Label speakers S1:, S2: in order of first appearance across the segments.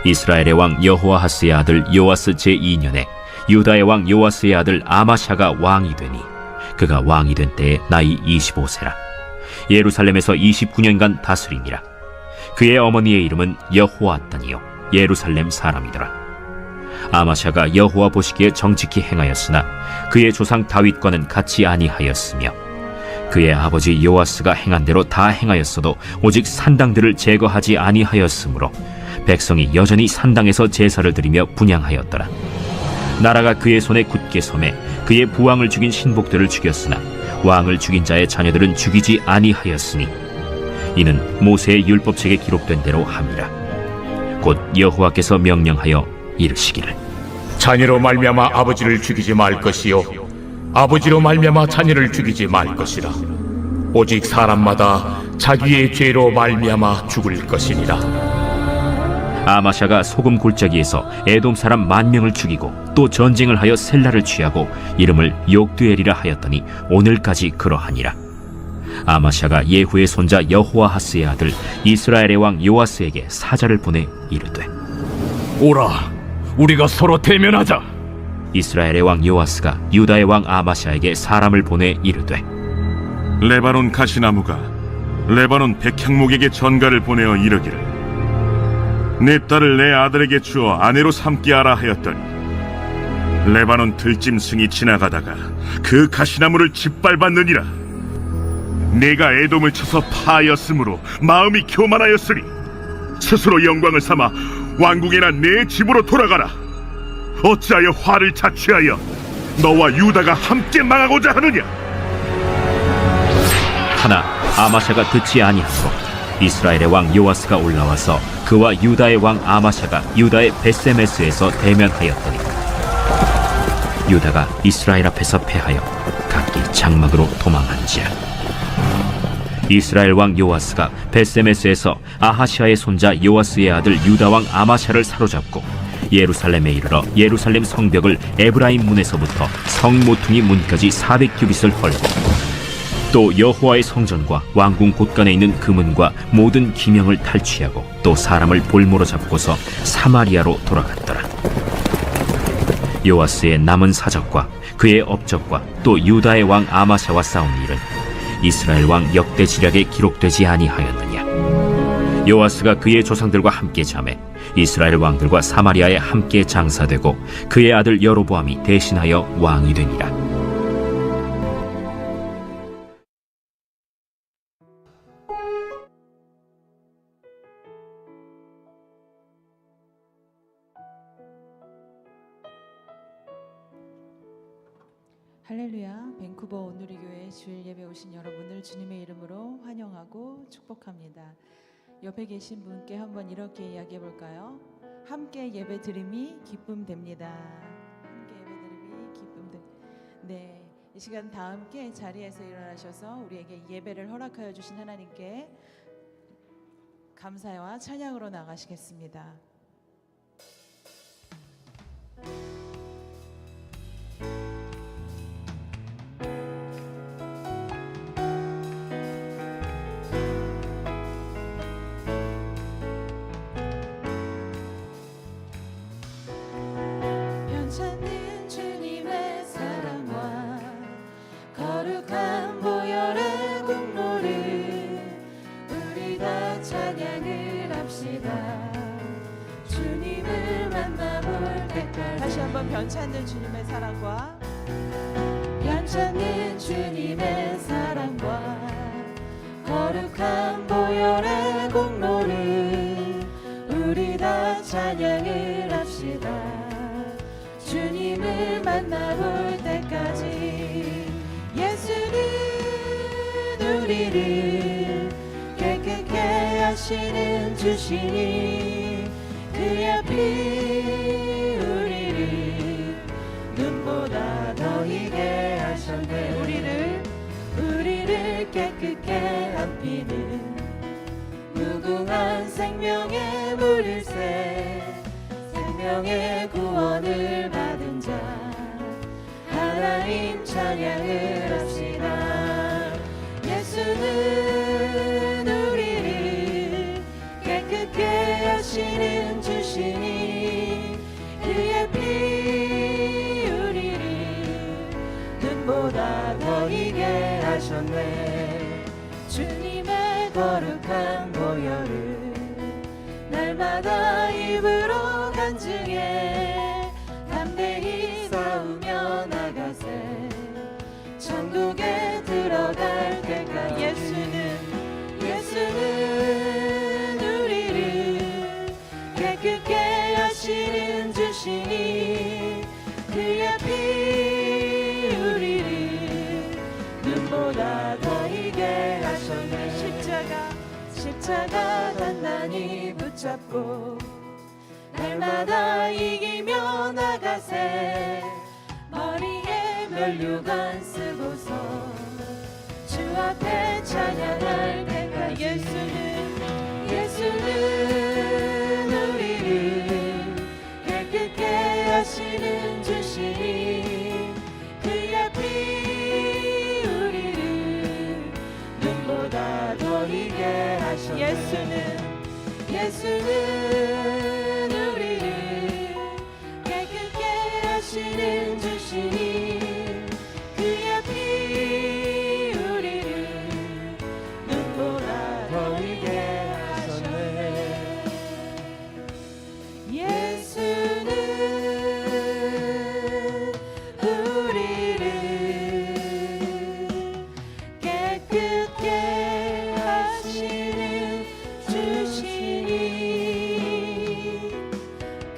S1: 이스라엘의 왕 여호아하스의 아들 요아스 제2년에 유다의 왕 요아스의 아들 아마샤가 왕이 되니 그가 왕이 된 때에 나이 25세라. 예루살렘에서 29년간 다스리니라. 그의 어머니의 이름은 여호아단이요 예루살렘 사람이더라. 아마샤가 여호와 보시기에 정직히 행하였으나 그의 조상 다윗과는 같이 아니하였으며 그의 아버지 요아스가 행한 대로 다 행하였어도 오직 산당들을 제거하지 아니하였으므로 백성이 여전히 산당에서 제사를 드리며 분향하였더라. 나라가 그의 손에 굳게 섬에 그의 부왕을 죽인 신복들을 죽였으나 왕을 죽인 자의 자녀들은 죽이지 아니하였으니 이는 모세의 율법책에 기록된 대로 함이라. 곧 여호와께서 명령하여 이르시기를
S2: 자녀로 말미암아 아버지를 죽이지 말 것이요 아버지로 말미암아 자녀를 죽이지 말 것이라. 오직 사람마다 자기의 죄로 말미암아 죽을 것이니라.
S1: 아마샤가 소금 골짜기에서 에돔 사람 10,000명을 죽이고 또 전쟁을 하여 셀라를 취하고 이름을 욕두엘이라 하였더니 오늘까지 그러하니라. 아마샤가 예후의 손자 여호아하스의 아들 이스라엘의 왕 요아스에게 사자를 보내 이르되
S3: 오라, 우리가 서로 대면하자.
S1: 이스라엘의 왕 요아스가 유다의 왕 아마샤에게 사람을 보내 이르되
S4: 레바논 가시나무가 레바논 백향목에게 전가를 보내어 이르기를 내 딸을 내 아들에게 주어 아내로 삼게 하라 하였더니 레바논 들짐승이 지나가다가 그 가시나무를 짓밟았느니라. 내가 에돔을 쳐서 파하였으므로 마음이 교만하였으니 스스로 영광을 삼아 왕궁이나 내 집으로 돌아가라. 어찌하여 화를 자취하여 너와 유다가 함께 망하고자 하느냐.
S1: 하나 아마샤가 듣지 아니하고 이스라엘의 왕 요아스가 올라와서 그와 유다의 왕 아마샤가 유다의 베세메스에서 대면하였더니 유다가 이스라엘 앞에서 패하여 각기 장막으로 도망한지라. 이스라엘 왕 요아스가 베세메스에서 아하시아의 손자 요아스의 아들 유다 왕 아마샤를 사로잡고 예루살렘에 이르러 예루살렘 성벽을 에브라임 문에서부터 성 모퉁이 문까지 400규빗을 헐고 또 여호와의 성전과 왕궁 곳간에 있는 금은과 모든 기명을 탈취하고 또 사람을 볼모로 잡고서 사마리아로 돌아갔더라. 요아스의 남은 사적과 그의 업적과 또 유다의 왕 아마샤와 싸운 일은 이스라엘 왕 역대 지략에 기록되지 아니하였느냐. 요아스가 그의 조상들과 함께 잠에 이스라엘 왕들과 사마리아에 함께 장사되고 그의 아들 여로보암이 대신하여 왕이 되니라.
S5: 할렐루야. 밴쿠버 온누리교회 주일 예배 오신 여러분을 주님의 이름으로 환영하고 축복합니다. 옆에 계신 분께 한번 이렇게 이야기해 볼까요? 함께 예배 드림이 기쁨 됩니다. 함께 예배 드림이 기쁨 됩니다. 네, 이 시간 다 함께 자리에서 일어나셔서 우리에게 예배를 허락하여 주신 하나님께 감사와 찬양으로 나가시겠습니다.
S6: 찾는 주님의 사랑과 거룩한 보혈의 공로를 우리 다 찬양을 합시다. 주님을 만나볼 때까지
S5: 다시 한번 변찮는 주님의 사랑과
S6: 변찮는 주님의 사랑과 거룩한 보혈의 공로를 우리 다 찬양을 합시다. 주님을 만나볼 때까지 예수는 우리를 깨끗게 하시는 주시니 그의 피 우리를 눈보다 더 희게 하셨네. 우리를 깨끗게 한 피는 무궁한 생명의 물일새 생명의 구원을 받은 자 하나님 찬양을 합시다. 예수는 우리를 깨끗게 하시는 주시니 거룩한 보혈을 날마다 입으로 간증해 담대히 싸우며 나가세 천국에 들어갈 때까지 예수는 우리를 깨끗게 하시는 주시니 그의 피 우리를 눈보다 더 이게 하셨네 십자가 단단히 붙잡고 날마다 이기며 나가세 머리에 면류관 쓰고서 주 앞에 찬양할 때까지 예수는 우리를 깨끗게 하시는 주시니 그의 피 우리를 눈보다 더 이게 하셨네 예수는 우리를 깨끗게 하시는 주시니 그의 피 우리를 눈보다 더 이게 하셨네 예수는 우리를 깨끗게 하시는 주시니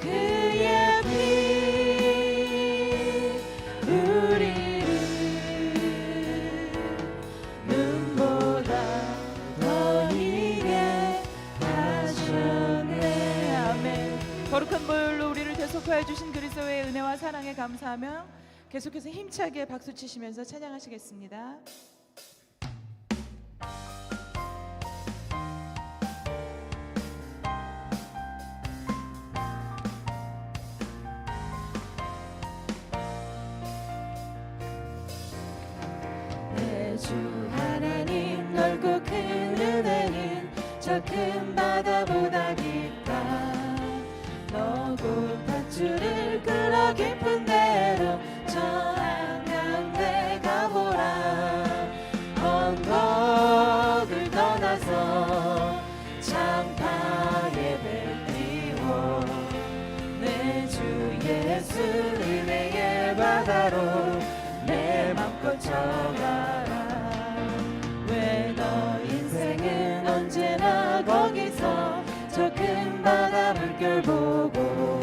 S6: 그의 피 우리를 눈보다 더 이게 하셨네 아멘.
S5: 거룩한 보혈로 우리를 대속하여 주신 그리스도의 은혜와 사랑에 감사하며 계속해서 힘차게 박수 치시면서 찬양하시겠습니다.
S6: 내 주 하나님 넓고 큰 은혜는 저 큰 바다보다 깊다 너고 밧줄을 끌어 깊은 데로 저 한강대 가보라 언덕을 떠나서 창파에 뱉리워 내 주 예수 은혜의 바다로 내 맘껏 쳐가라 왜 너 인생은 언제나 거기서 저 큰 바다 물결 보고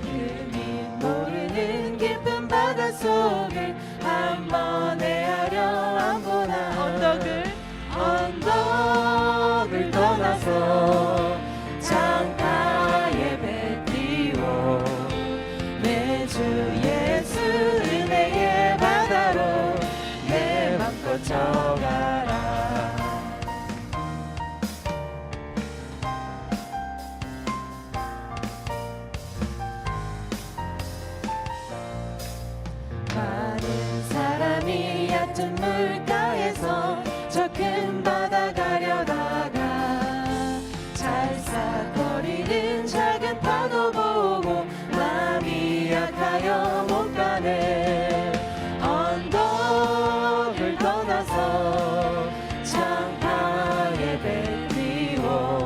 S6: 그밑 모르는 깊은 바다 속을 한번 헤아려 안 보나 언덕을 떠나서 창가에 뱉리워 내 주 예수 은혜의 바다로 내 맘껏 쳐가라 많은 사람이 얕은 물가에서 저 큰 바다 가려다가 찰싹거리는 작은 파도 보고 마음이 약하여 못 가네 언덕을 떠나서 창파에 뱉리워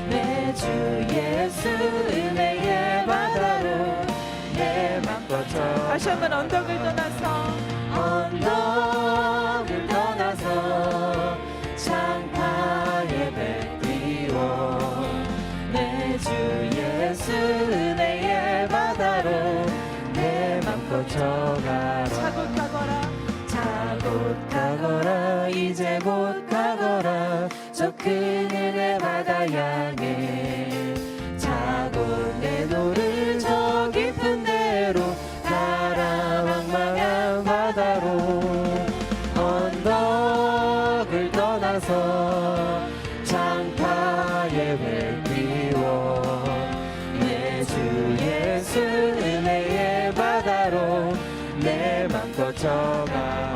S6: 내 주 예수 은혜의 바다로 내 맘껏 쳐
S5: 다시 한번 언덕을 떠나서
S6: 창파에 뱉리워 내 주 예수 은혜의 바다로 내 맘껏 쳐가라 자곧 가거라 이제 곧 가거라 저 큰 은혜 바다 향해 자곧 내 노를 저 깊은 데로 가라 황망한 바다로 언덕을 떠나서 창파에 뱉리워 내 주 예수 은혜의 바다로 내 맘껏 쳐가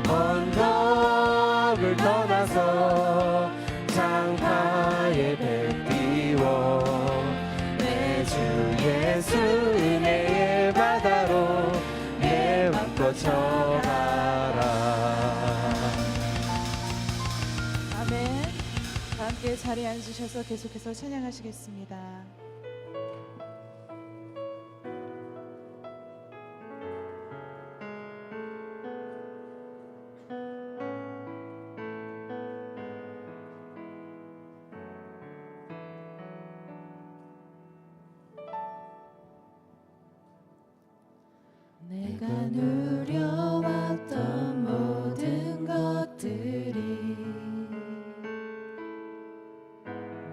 S6: 언덕을 떠나서 창파에 뱉리워 내 주 예수 은혜의 바다로 내 맘껏 쳐가라
S5: 함께 자리에 앉으셔서 계속해서 찬양하시겠습니다. 내가 누려왔던 모든 것들이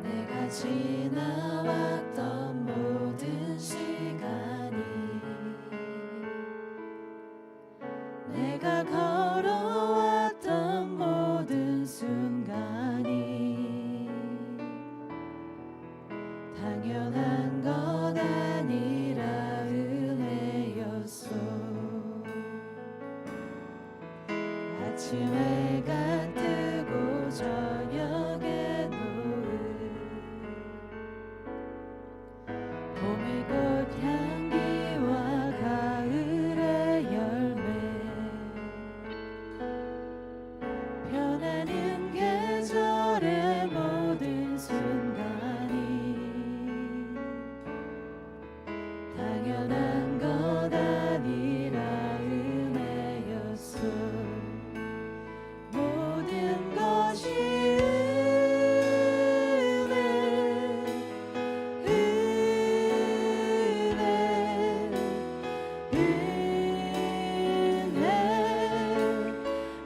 S5: 내가 지나왔던 모든 시간이 내가 걸어왔던 모든 순간이 당연한 것 아니라 은혜였소. 아침 해가 뜨고 저녁에 노을 봄의 꽃향기와 가을의 열매 변하는 계절의 모든 순간이 당연한 것 아니라 은혜였소. 모든 것이 은혜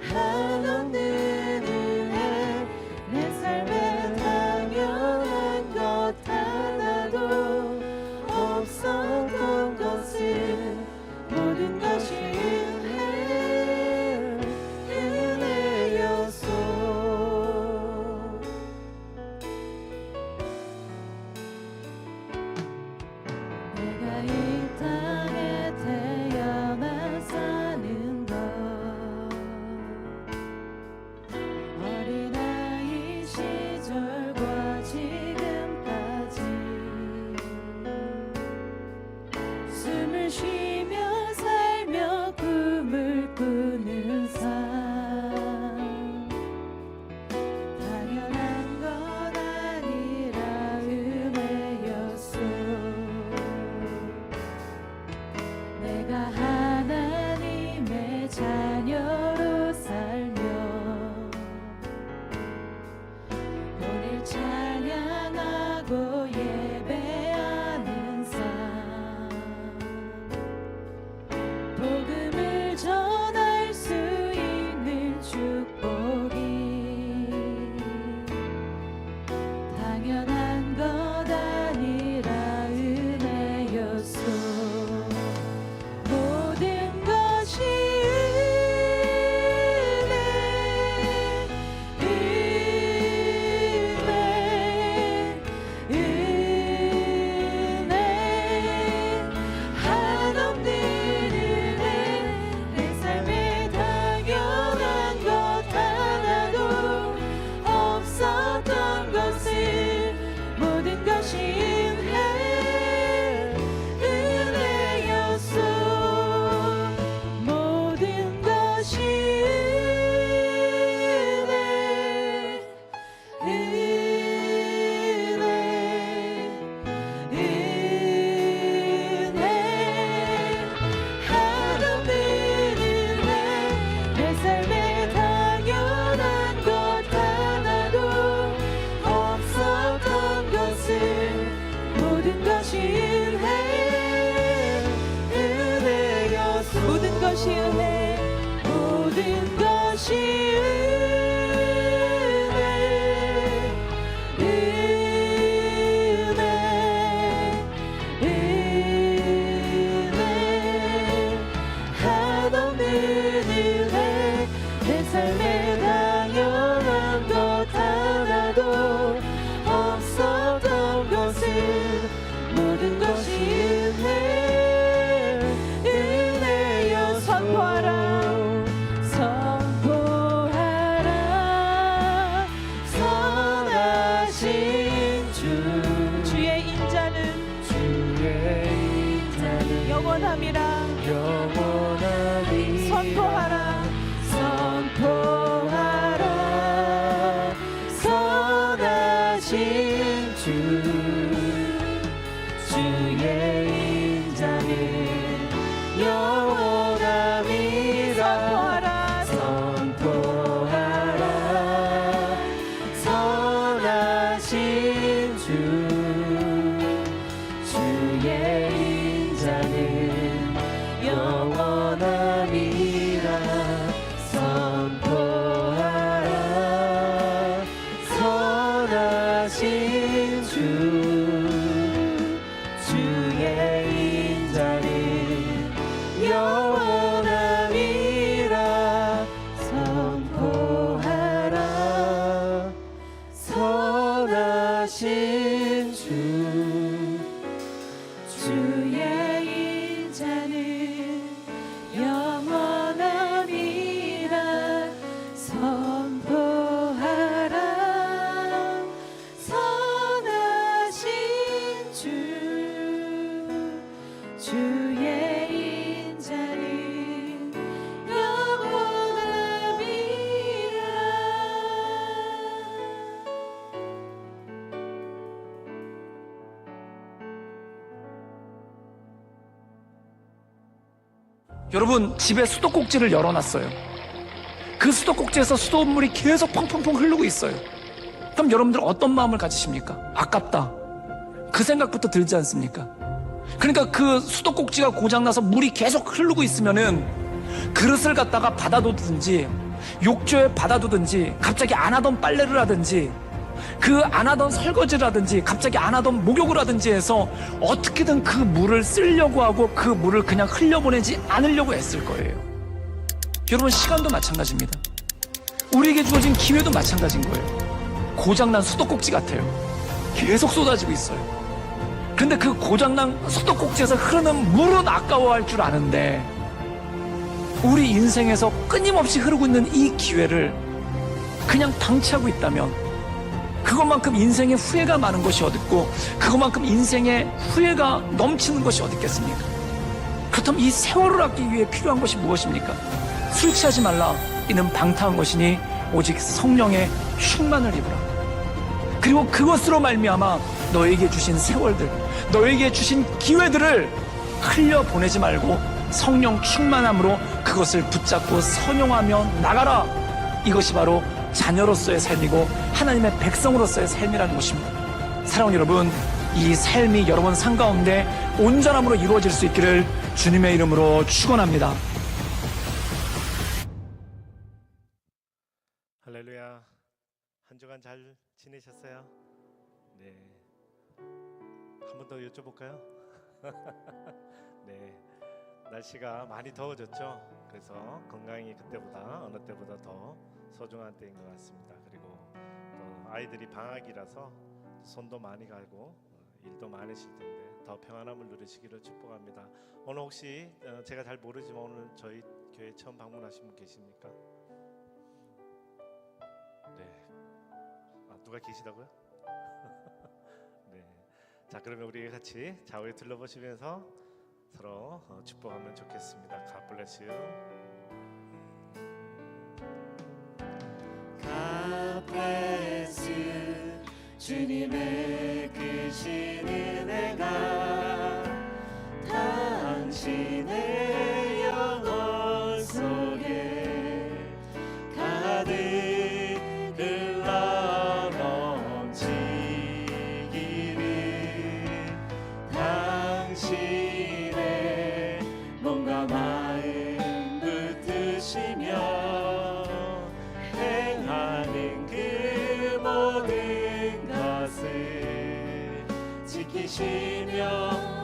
S5: 한없는 은혜 내 삶에 당연한 것 하나도 없었던 것은 모든 것이 은혜였소. 내가 이 땅에 태어나 사는 것 어린아이 시절과 지금까지 숨을 쉬며 살며 꿈을 꾸는 삶 당연한 것 아니라 은혜였소. 내가 하나님의 자녀로 살며 오늘 찬양하고 예배하는 삶 복음을 전할 수 있는 축복이 당연한 것 아니라 은혜였소. 모든 것이 은혜 한없는 은혜 내 삶에 당연한 것 하나도 없었던 것은 모든 것이 은혜였소. 모든 것이 은혜 한없는 은혜 내 삶에 당연한 것 하나도 없었던 것은 모든 것이 은혜였소. 모든 것이 은혜 모든 것이 은혜 한없는 은혜 내 삶에 당연한 것 하나도 없었던 것은 모든 것이 은혜여. 선포하라 선포하라 선하신 주 주의 인자는 영원함이라 선포하라 선포하라 선하신
S6: 영원함이라 선포하라 선하신 주의 인자는 영원함이라 선포하라 선하신 주의 인자는 영원함이라 선포하라 선하신
S5: 주의 인자는 영원함이라 선포하라 선하신 주의 인자는 영원함이라.
S7: 여러분, 집에 수도꼭지를 열어놨어요. 그 수도꼭지에서 수돗물이 계속 펑펑펑 흐르고 있어요. 그럼 여러분들 어떤 마음을 가지십니까? 아깝다, 그 생각부터 들지 않습니까? 그러니까 그 수도꼭지가 고장나서 물이 계속 흐르고 있으면은 그릇을 갖다가 받아두든지 욕조에 받아두든지 갑자기 안 하던 빨래를 하든지 그 안 하던 설거지를 하든지 갑자기 안 하던 목욕을 하든지 해서 어떻게든 그 물을 쓰려고 하고 그 물을 그냥 흘려보내지 않으려고 했을 거예요. 여러분, 시간도 마찬가지입니다. 우리에게 주어진 기회도 마찬가지인 거예요. 고장난 수도꼭지 같아요. 계속 쏟아지고 있어요. 근데 그 고장난 수도꼭지에서 흐르는 물은 아까워할 줄 아는데 우리 인생에서 끊임없이 흐르고 있는 이 기회를 그냥 방치하고 있다면 그것만큼 인생에 후회가 많은 것이 어딨고 그것만큼 인생에 후회가 넘치는 것이 어디 있겠습니까? 그렇다면 이 세월을 아끼기 위해 필요한 것이 무엇입니까? 술 취하지 말라, 이는 방탕한 것이니 오직 성령의 충만을 입으라. 그리고 그것으로 말미암아 너에게 주신 세월들, 너에게 주신 기회들을 흘려보내지 말고 성령 충만함으로 그것을 붙잡고 선용하며 나가라. 이것이 바로 자녀로서의 삶이고 하나님의 백성으로서의 삶이라는 것입니다. 사랑하는 여러분, 이 삶이 여러분 삶 가운데 온전함으로 이루어질 수 있기를 주님의 이름으로 축원합니다.
S8: 할렐루야. 한 주간 잘 지내셨어요? 네. 한 번 더 여쭤볼까요? 네. 날씨가 많이 더워졌죠. 그래서 건강이 그때보다 어느 때보다 더 소중한 때인 것 같습니다. 그리고 또 아이들이 방학이라서 손도 많이 가고 일도 많으실 텐데 더 평안함을 누리시기를 축복합니다. 오늘 혹시 제가 잘 모르지만 오늘 저희 교회 처음 방문하신 분 계십니까? 네. 누가 계시다고요? 네. 자, 그러면 우리 같이 좌우에 둘러보시면서 서로 축복하면 좋겠습니다. God bless you.
S6: God bless you. 주님의 크신 은혜가 당신의 영혼 속에 가득 흘러 넘치기를 당신의 몸과 마음 붙드시며 행하는 그 모든 것을 지키시며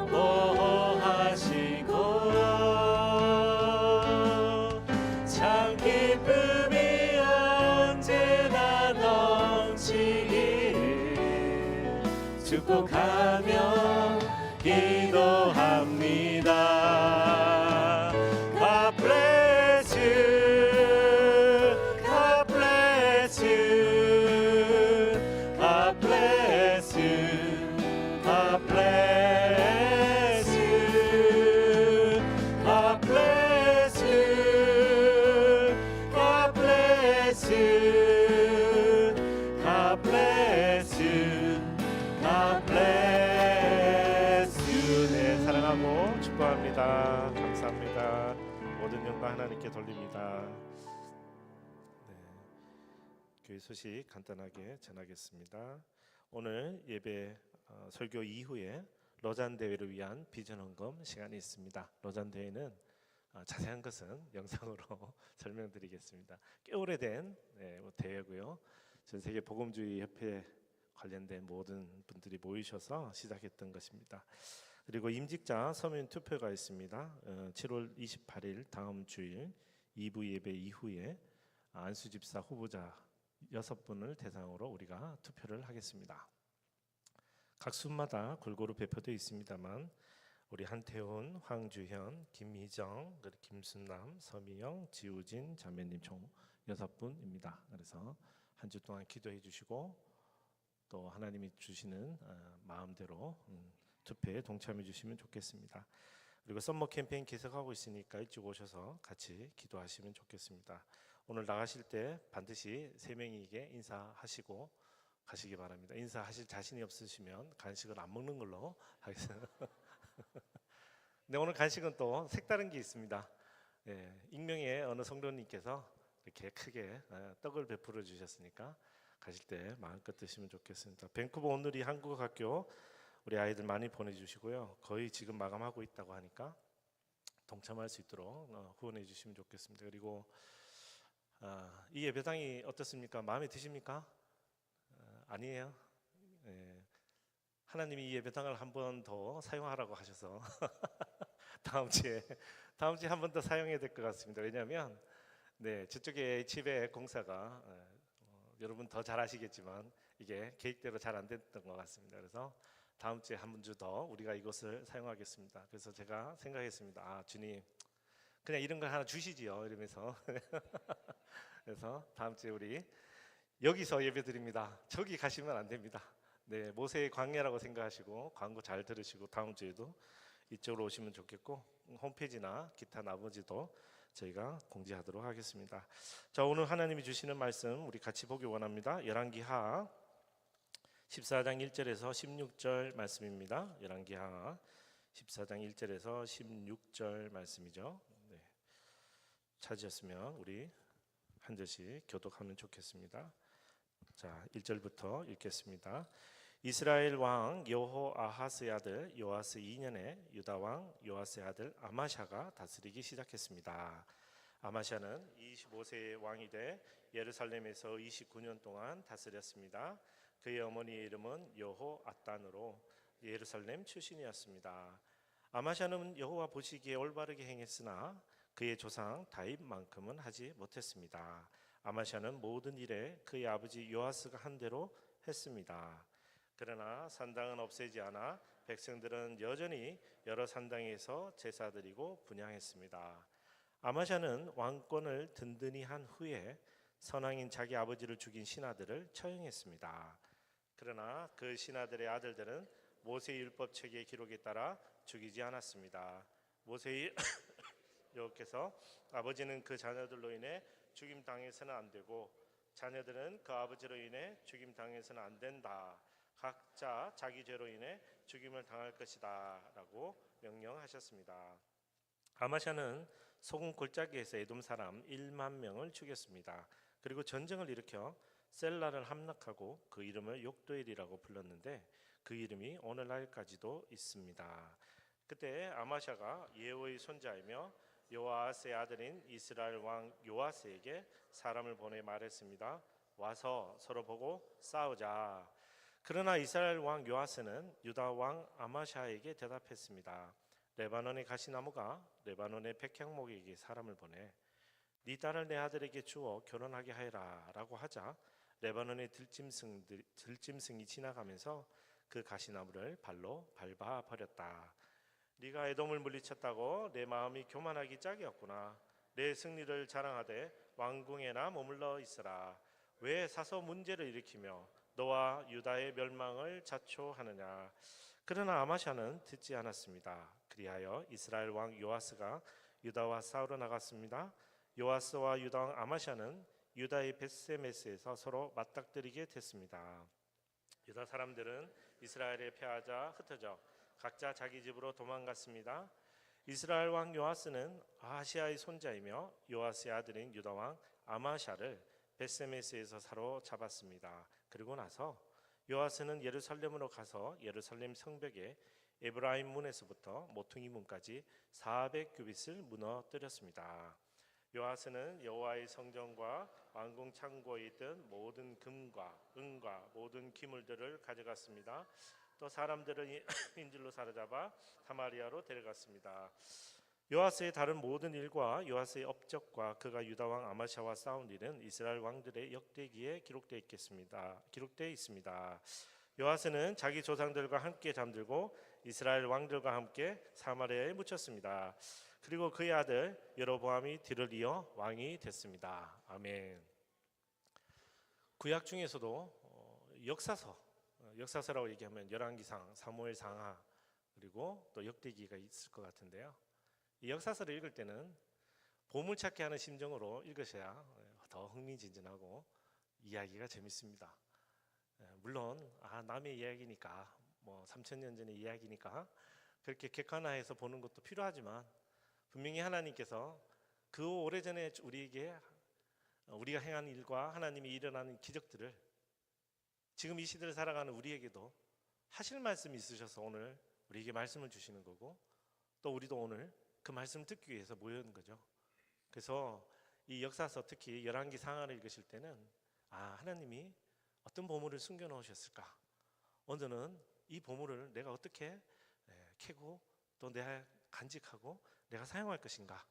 S6: 보호하시고 참 기쁨이 언제나 넘치기를 축복하며 기도합니다. God bless you. God bless you. God bless you. God bless you. God bless you. God bless you. God bless you. God bless you. 네.
S8: 찬양하고 축복합니다. 감사합니다. 모든 영광 하나님께 돌립니다. 네, 교회 소식 간단하게 전하겠습니다. 오늘 예배 설교 이후에 로잔 대회를 위한 비전 헌금 시간이 있습니다. 로잔 대회는 자세한 것은 영상으로 설명드리겠습니다. 꽤 오래된 대회고요. 전 세계 복음주의 협회 관련된 모든 분들이 모이셔서 시작했던 것입니다. 그리고 임직자 서면 투표가 있습니다. 7월 28일 다음 주일 2부 예배 이후에 안수 집사 후보자 6분을 대상으로 우리가 투표를 하겠습니다. 각 순마다 골고루 배포되어 있습니다만 우리 한태훈, 황주현, 김희정, 김순남, 서미영, 지우진 자매님 총 6분입니다. 그래서 한 주 동안 기도해 주시고 또 하나님이 주시는 마음대로 투표에 동참해 주시면 좋겠습니다. 그리고 썸머 캠페인 계속하고 있으니까 일찍 오셔서 같이 기도하시면 좋겠습니다. 오늘 나가실 때 반드시 3명에게 인사하시고 가시기 바랍니다. 인사하실 자신이 없으시면 간식을 안 먹는 걸로 하겠습니다. 네, 오늘 간식은 또 색다른 게 있습니다. 익명의 어느 성도님께서 이렇게 크게 떡을 베풀어 주셨으니까 가실 때 마음껏 드시면 좋겠습니다. 밴쿠버 온누리 한국어학교 우리 아이들 많이 보내주시고요. 거의 지금 마감하고 있다고 하니까 동참할 수 있도록 후원해 주시면 좋겠습니다. 그리고 이 예배당이 어떻습니까? 마음에 드십니까? 아니에요. 하나님이 이 예배당을 한 번 더 사용하라고 하셔서 다음 주에 한 번 더 사용해야 될 것 같습니다. 왜냐하면 저쪽에 집에 공사가 여러분 더 잘 아시겠지만 이게 계획대로 잘 안 됐던 것 같습니다. 그래서 다음 주에 한 주 더 우리가 이곳을 사용하겠습니다. 그래서 제가 생각했습니다. 주님 그냥 이런 걸 하나 주시지요 이러면서 그래서 다음 주에 우리 여기서 예배드립니다. 저기 가시면 안 됩니다. 모세의 광야라고 생각하시고 광고 잘 들으시고 다음 주에도 이쪽으로 오시면 좋겠고 홈페이지나 기타 나머지도 저희가 공지하도록 하겠습니다. 자, 오늘 하나님이 주시는 말씀 우리 같이 보기 원합니다. 열왕기하 14장 1절에서 16절 말씀입니다. 열왕기하 14장 1절에서 16절 말씀이죠. 찾으셨으면 우리 한 절씩 교독하면 좋겠습니다. 자, 1절부터 읽겠습니다. 이스라엘 왕 여호아하스의 아들 요아스 2년에 유다 왕 요아스의 아들 아마샤가 다스리기 시작했습니다. 아마샤는 25세의 왕이 돼 예루살렘에서 29년 동안 다스렸습니다. 그의 어머니의 이름은 여호아단으로 예루살렘 출신이었습니다. 아마샤는 여호와 보시기에 올바르게 행했으나 그의 조상 다윗만큼은 하지 못했습니다. 아마샤는 모든 일에 그의 아버지 요아스가 한 대로 했습니다. 그러나 산당은 없애지 않아 백성들은 여전히 여러 산당에서 제사 드리고 분향했습니다. 아마샤는 왕권을 든든히 한 후에 선왕인 자기 아버지를 죽인 신하들을 처형했습니다. 그러나 그 신하들의 아들들은 모세의 율법책의 기록에 따라 죽이지 않았습니다. 모세의 여호께서 아버지는 그 자녀들로 인해 죽임 당해서는 안 되고 자녀들은 그 아버지로 인해 죽임 당해서는 안 된다. 각자 자기 죄로 인해 죽임을 당할 것이다 라고 명령하셨습니다. 아마샤는 소금 골짜기에서 에돔 사람 1만 명을 죽였습니다. 그리고 전쟁을 일으켜 셀라를 함락하고 그 이름을 욕도엘이라고 불렀는데 그 이름이 오늘날까지도 있습니다. 그때 아마샤가 예후의 손자이며 요아스의 아들인 이스라엘 왕 요아스에게 사람을 보내 말했습니다. 와서 서로 보고 싸우자. 그러나 이스라엘 왕 요아스는 유다 왕 아마샤에게 대답했습니다. 레바논의 가시나무가 레바논의 백향목에게 사람을 보내 네 딸을 내 아들에게 주어 결혼하게 하여라 라고 하자 레바논의 들짐승이 지나가면서 그 가시나무를 발로 밟아 버렸다. 네가 에돔을 물리쳤다고 내 마음이 교만하기 짝이었구나. 내 승리를 자랑하되 왕궁에나 머물러 있으라. 왜 사서 문제를 일으키며 너와 유다의 멸망을 자초하느냐. 그러나 아마샤는 듣지 않았습니다. 그리하여 이스라엘 왕 요아스가 유다와 싸우러 나갔습니다. 요아스와 유다 왕 아마샤는 유다의 벳세메스에서 서로 맞닥뜨리게 됐습니다. 유다 사람들은 이스라엘에 패하자 흩어져 각자 자기 집으로 도망갔습니다. 이스라엘 왕 요아스는 아하시아의 손자이며 요아스의 아들인 유다 왕 아마샤를 벳세메스에서 사로잡았습니다. 그리고 나서 요아스는 예루살렘으로 가서 예루살렘 성벽에 에브라임 문에서부터 모퉁이 문까지 400규빗을 무너뜨렸습니다. 요아스는 여호와의 성전과 왕궁 창고에 있던 모든 금과 은과 모든 기물들을 가져갔습니다. 또 사람들을 인질로 사로잡아 사마리아로 데려갔습니다. 요아스의 다른 모든 일과 요아스의 업적과 그가 유다 왕 아마샤와 싸운 일은 이스라엘 왕들의 역대기에 기록되어 있습니다. 요아스는 자기 조상들과 함께 잠들고 이스라엘 왕들과 함께 사마리아에 묻혔습니다. 그리고 그의 아들 여로보암이 뒤를 이어 왕이 됐습니다. 아멘. 구약 중에서도 역사서라고 얘기하면 열왕기상, 사무엘상하 그리고 또 역대기가 있을 것 같은데요. 이 역사서를 읽을 때는 보물찾기 하는 심정으로 읽으셔야 더 흥미진진하고 이야기가 재밌습니다. 물론 남의 이야기니까 3000년 전의 이야기니까 그렇게 객관화해서 보는 것도 필요하지만 분명히 하나님께서 그 오래전에 우리가 행한 일과 하나님이 일어나는 기적들을 지금 이 시대를 살아가는 우리에게도 하실 말씀이 있으셔서 오늘 우리에게 말씀을 주시는 거고 또 우리도 오늘 그 말씀을 듣기 위해서 모여있는 거죠. 그래서 이 역사서 특히 열왕기 상하를 읽으실 때는 하나님이 어떤 보물을 숨겨 놓으셨을까? 오늘은 이 보물을 내가 어떻게 캐고 또 내가 간직하고 내가 사용할 것인가?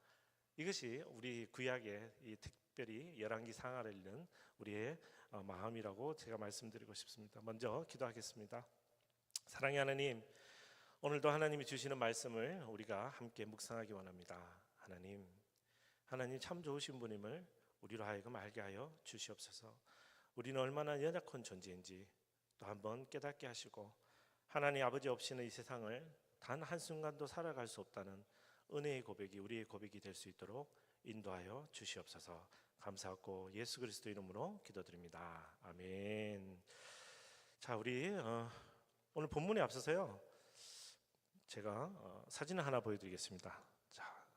S8: 이것이 우리 구약의 이 특별히 열왕기 상하를 읽는 우리의 마음이라고 제가 말씀드리고 싶습니다. 먼저 기도하겠습니다. 사랑의 하나님, 오늘도 하나님이 주시는 말씀을 우리가 함께 묵상하기 원합니다. 하나님 참 좋으신 분임을 우리로 하여금 알게 하여 주시옵소서. 우리는 얼마나 연약한 존재인지 또 한번 깨닫게 하시고 하나님 아버지 없이는 이 세상을 단 한순간도 살아갈 수 없다는 은혜의 고백이 우리의 고백이 될 수 있도록 인도하여 주시옵소서. 감사하고 예수 그리스도 이름으로 기도드립니다. 아멘. 자, 우리 오늘 본문에 앞서서요 제가 사진을 하나 보여드리겠습니다. 자,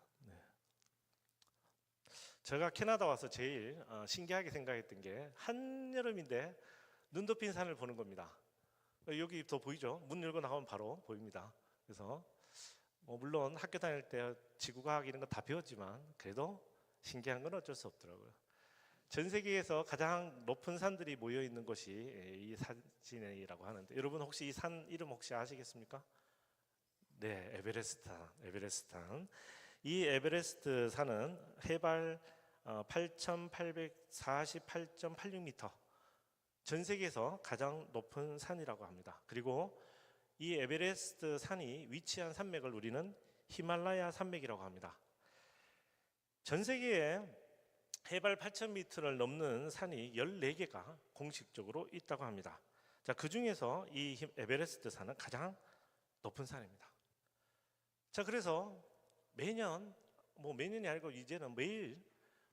S8: 제가 캐나다 와서 제일 신기하게 생각했던 게 한여름인데 눈 덮인 산을 보는 겁니다. 여기 더 보이죠? 문 열고 나가면 바로 보입니다. 그래서 물론 학교 다닐 때 지구과학 이런 거 다 배웠지만 그래도 신기한 건 어쩔 수 없더라고요. 전 세계에서 가장 높은 산들이 모여 있는 곳이 이 사진이라고 하는데 여러분 혹시 이 산 이름 혹시 아시겠습니까? 네, 에베레스트산. 이 에베레스트 산은 해발 8,848.86m, 전 세계에서 가장 높은 산이라고 합니다. 그리고 이 에베레스트 산이 위치한 산맥을 우리는 히말라야 산맥이라고 합니다. 전 세계에 해발 8,000m를 넘는 산이 14개가 공식적으로 있다고 합니다. 자, 그 중에서 이 에베레스트 산은 가장 높은 산입니다. 자, 그래서 매년이 아니고 이제는 매일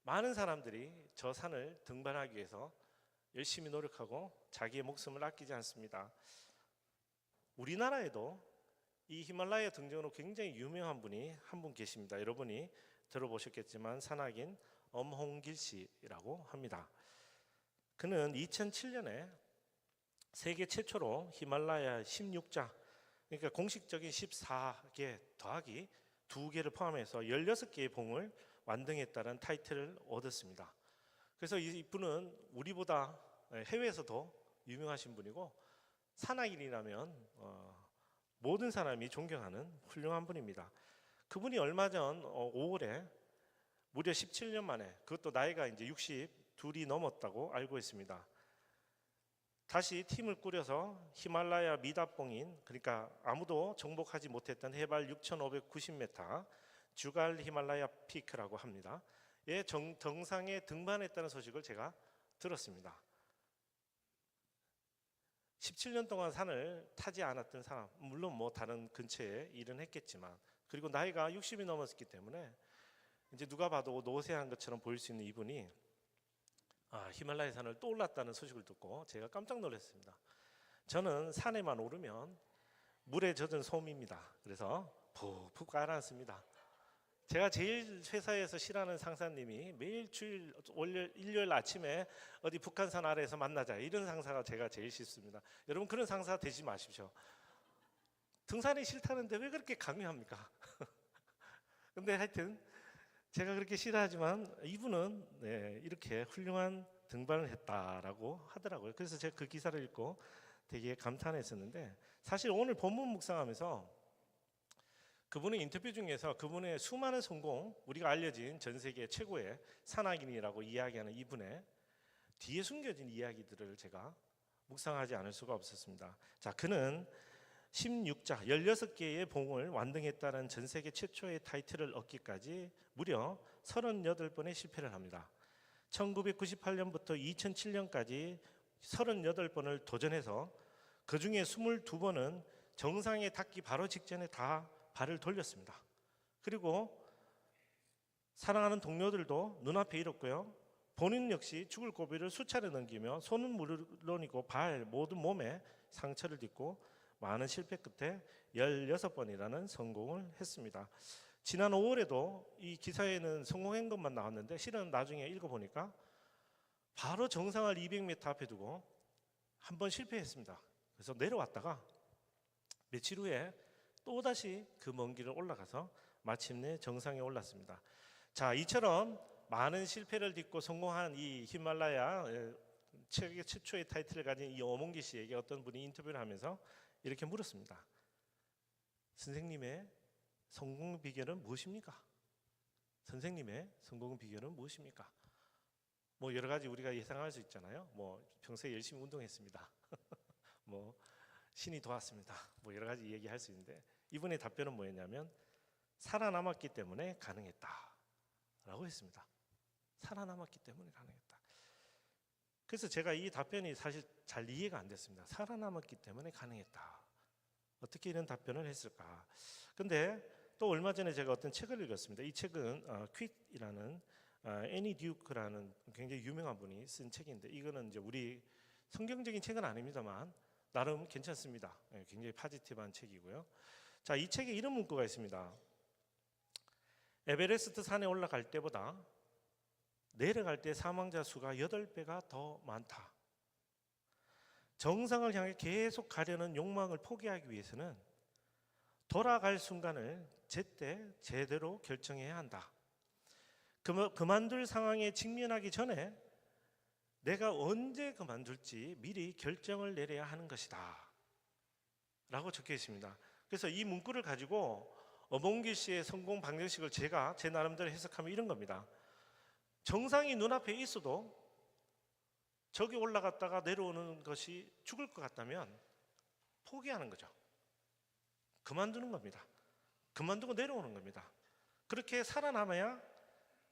S8: 많은 사람들이 저 산을 등반하기 위해서 열심히 노력하고 자기의 목숨을 아끼지 않습니다. 우리나라에도 이 히말라야 등정으로 굉장히 유명한 분이 한 분 계십니다. 여러분이 들어보셨겠지만 산악인 엄홍길 씨라고 합니다. 그는 2007년에 세계 최초로 히말라야 16자, 그러니까 공식적인 14개 더하기 2개를 포함해서 16개의 봉을 완등했다는 타이틀을 얻었습니다. 그래서 이분은 우리보다 해외에서도 유명하신 분이고 산악인이라면 모든 사람이 존경하는 훌륭한 분입니다. 그분이 얼마 전 5월에 무려 17년 만에, 그것도 나이가 이제 62이 넘었다고 알고 있습니다. 다시 팀을 꾸려서 히말라야 미답봉인, 그러니까 아무도 정복하지 못했던 해발 6,590m 주갈 히말라야 피크라고 합니다. 예, 정상에 등반했다는 소식을 제가 들었습니다. 17년 동안 산을 타지 않았던 사람, 물론 뭐 다른 근처에 일은 했겠지만, 그리고 나이가 60이 넘었기 때문에 이제 누가 봐도 노쇠한 것처럼 보일 수 있는 이분이 히말라야 산을 또 올랐다는 소식을 듣고 제가 깜짝 놀랐습니다. 저는 산에만 오르면 물에 젖은 솜입니다. 그래서 푹푹 가라앉습니다. 제가 제일 회사에서 싫어하는 상사님이 매일 주일 일요일 아침에 어디 북한산 아래에서 만나자, 이런 상사가 제가 제일 싫습니다. 여러분 그런 상사 되지 마십시오. 등산이 싫다는데 왜 그렇게 강요합니까? 근데 하여튼 제가 그렇게 싫어하지만 이분은 이렇게 훌륭한 등반을 했다라고 하더라고요. 그래서 제가 그 기사를 읽고 되게 감탄했었는데, 사실 오늘 본문 묵상하면서 그분의 인터뷰 중에서 그분의 수많은 성공, 우리가 알려진 전 세계 최고의 산악인이라고 이야기하는 이분의 뒤에 숨겨진 이야기들을 제가 묵상하지 않을 수가 없었습니다. 자, 그는 16자 16개의 봉을 완등했다는 전 세계 최초의 타이틀을 얻기까지 무려 38번의 실패를 합니다. 1998년부터 2007년까지 38번을 도전해서 그 중에 22번은 정상에 닿기 바로 직전에 다 발을 돌렸습니다. 그리고 사랑하는 동료들도 눈앞에 잃었고요. 본인 역시 죽을 고비를 수차례 넘기며 손은 물론이고 발, 모든 몸에 상처를 입고 많은 실패 끝에 16번이라는 성공을 했습니다. 지난 5월에도 이 기사에는 성공한 것만 나왔는데 실은 나중에 읽어보니까 바로 정상을 200m 앞에 두고 한 번 실패했습니다. 그래서 내려왔다가 며칠 후에 또다시 그 먼 길을 올라가서 마침내 정상에 올랐습니다. 자, 이처럼 많은 실패를 딛고 성공한 이 히말라야 세계 최초의 타이틀을 가진 이 어몽기 씨에게 어떤 분이 인터뷰를 하면서 이렇게 물었습니다. 선생님의 성공 비결은 무엇입니까? 선생님의 성공 비결은 무엇입니까? 뭐 여러 가지 우리가 예상할 수 있잖아요. 뭐 평소에 열심히 운동했습니다. 뭐 신이 도왔습니다. 뭐 여러 가지 얘기할 수 있는데 이분의 답변은 뭐였냐면 살아남았기 때문에 가능했다라고 했습니다. 살아남았기 때문에 가능했다. 그래서 제가 이 답변이 사실 잘 이해가 안 됐습니다. 살아남았기 때문에 가능했다. 어떻게 이런 답변을 했을까? 근데 또 얼마 전에 제가 어떤 책을 읽었습니다. 이 책은 퀴트이라는 애니 듀크라는 굉장히 유명한 분이 쓴 책인데, 이거는 이제 우리 성경적인 책은 아닙니다만 나름 괜찮습니다. 굉장히 파지티브한 책이고요. 자, 이 책에 이런 문구가 있습니다. 에베레스트 산에 올라갈 때보다 내려갈 때 사망자 수가 8배가 더 많다. 정상을 향해 계속 가려는 욕망을 포기하기 위해서는 돌아갈 순간을 제때 제대로 결정해야 한다. 그만둘 상황에 직면하기 전에 내가 언제 그만둘지 미리 결정을 내려야 하는 것이다 라고 적혀 있습니다. 그래서 이 문구를 가지고 어몽기 씨의 성공 방정식을 제가 제 나름대로 해석하면 이런 겁니다. 정상이 눈앞에 있어도 저기 올라갔다가 내려오는 것이 죽을 것 같다면 포기하는 거죠. 그만두는 겁니다. 그만두고 내려오는 겁니다. 그렇게 살아남아야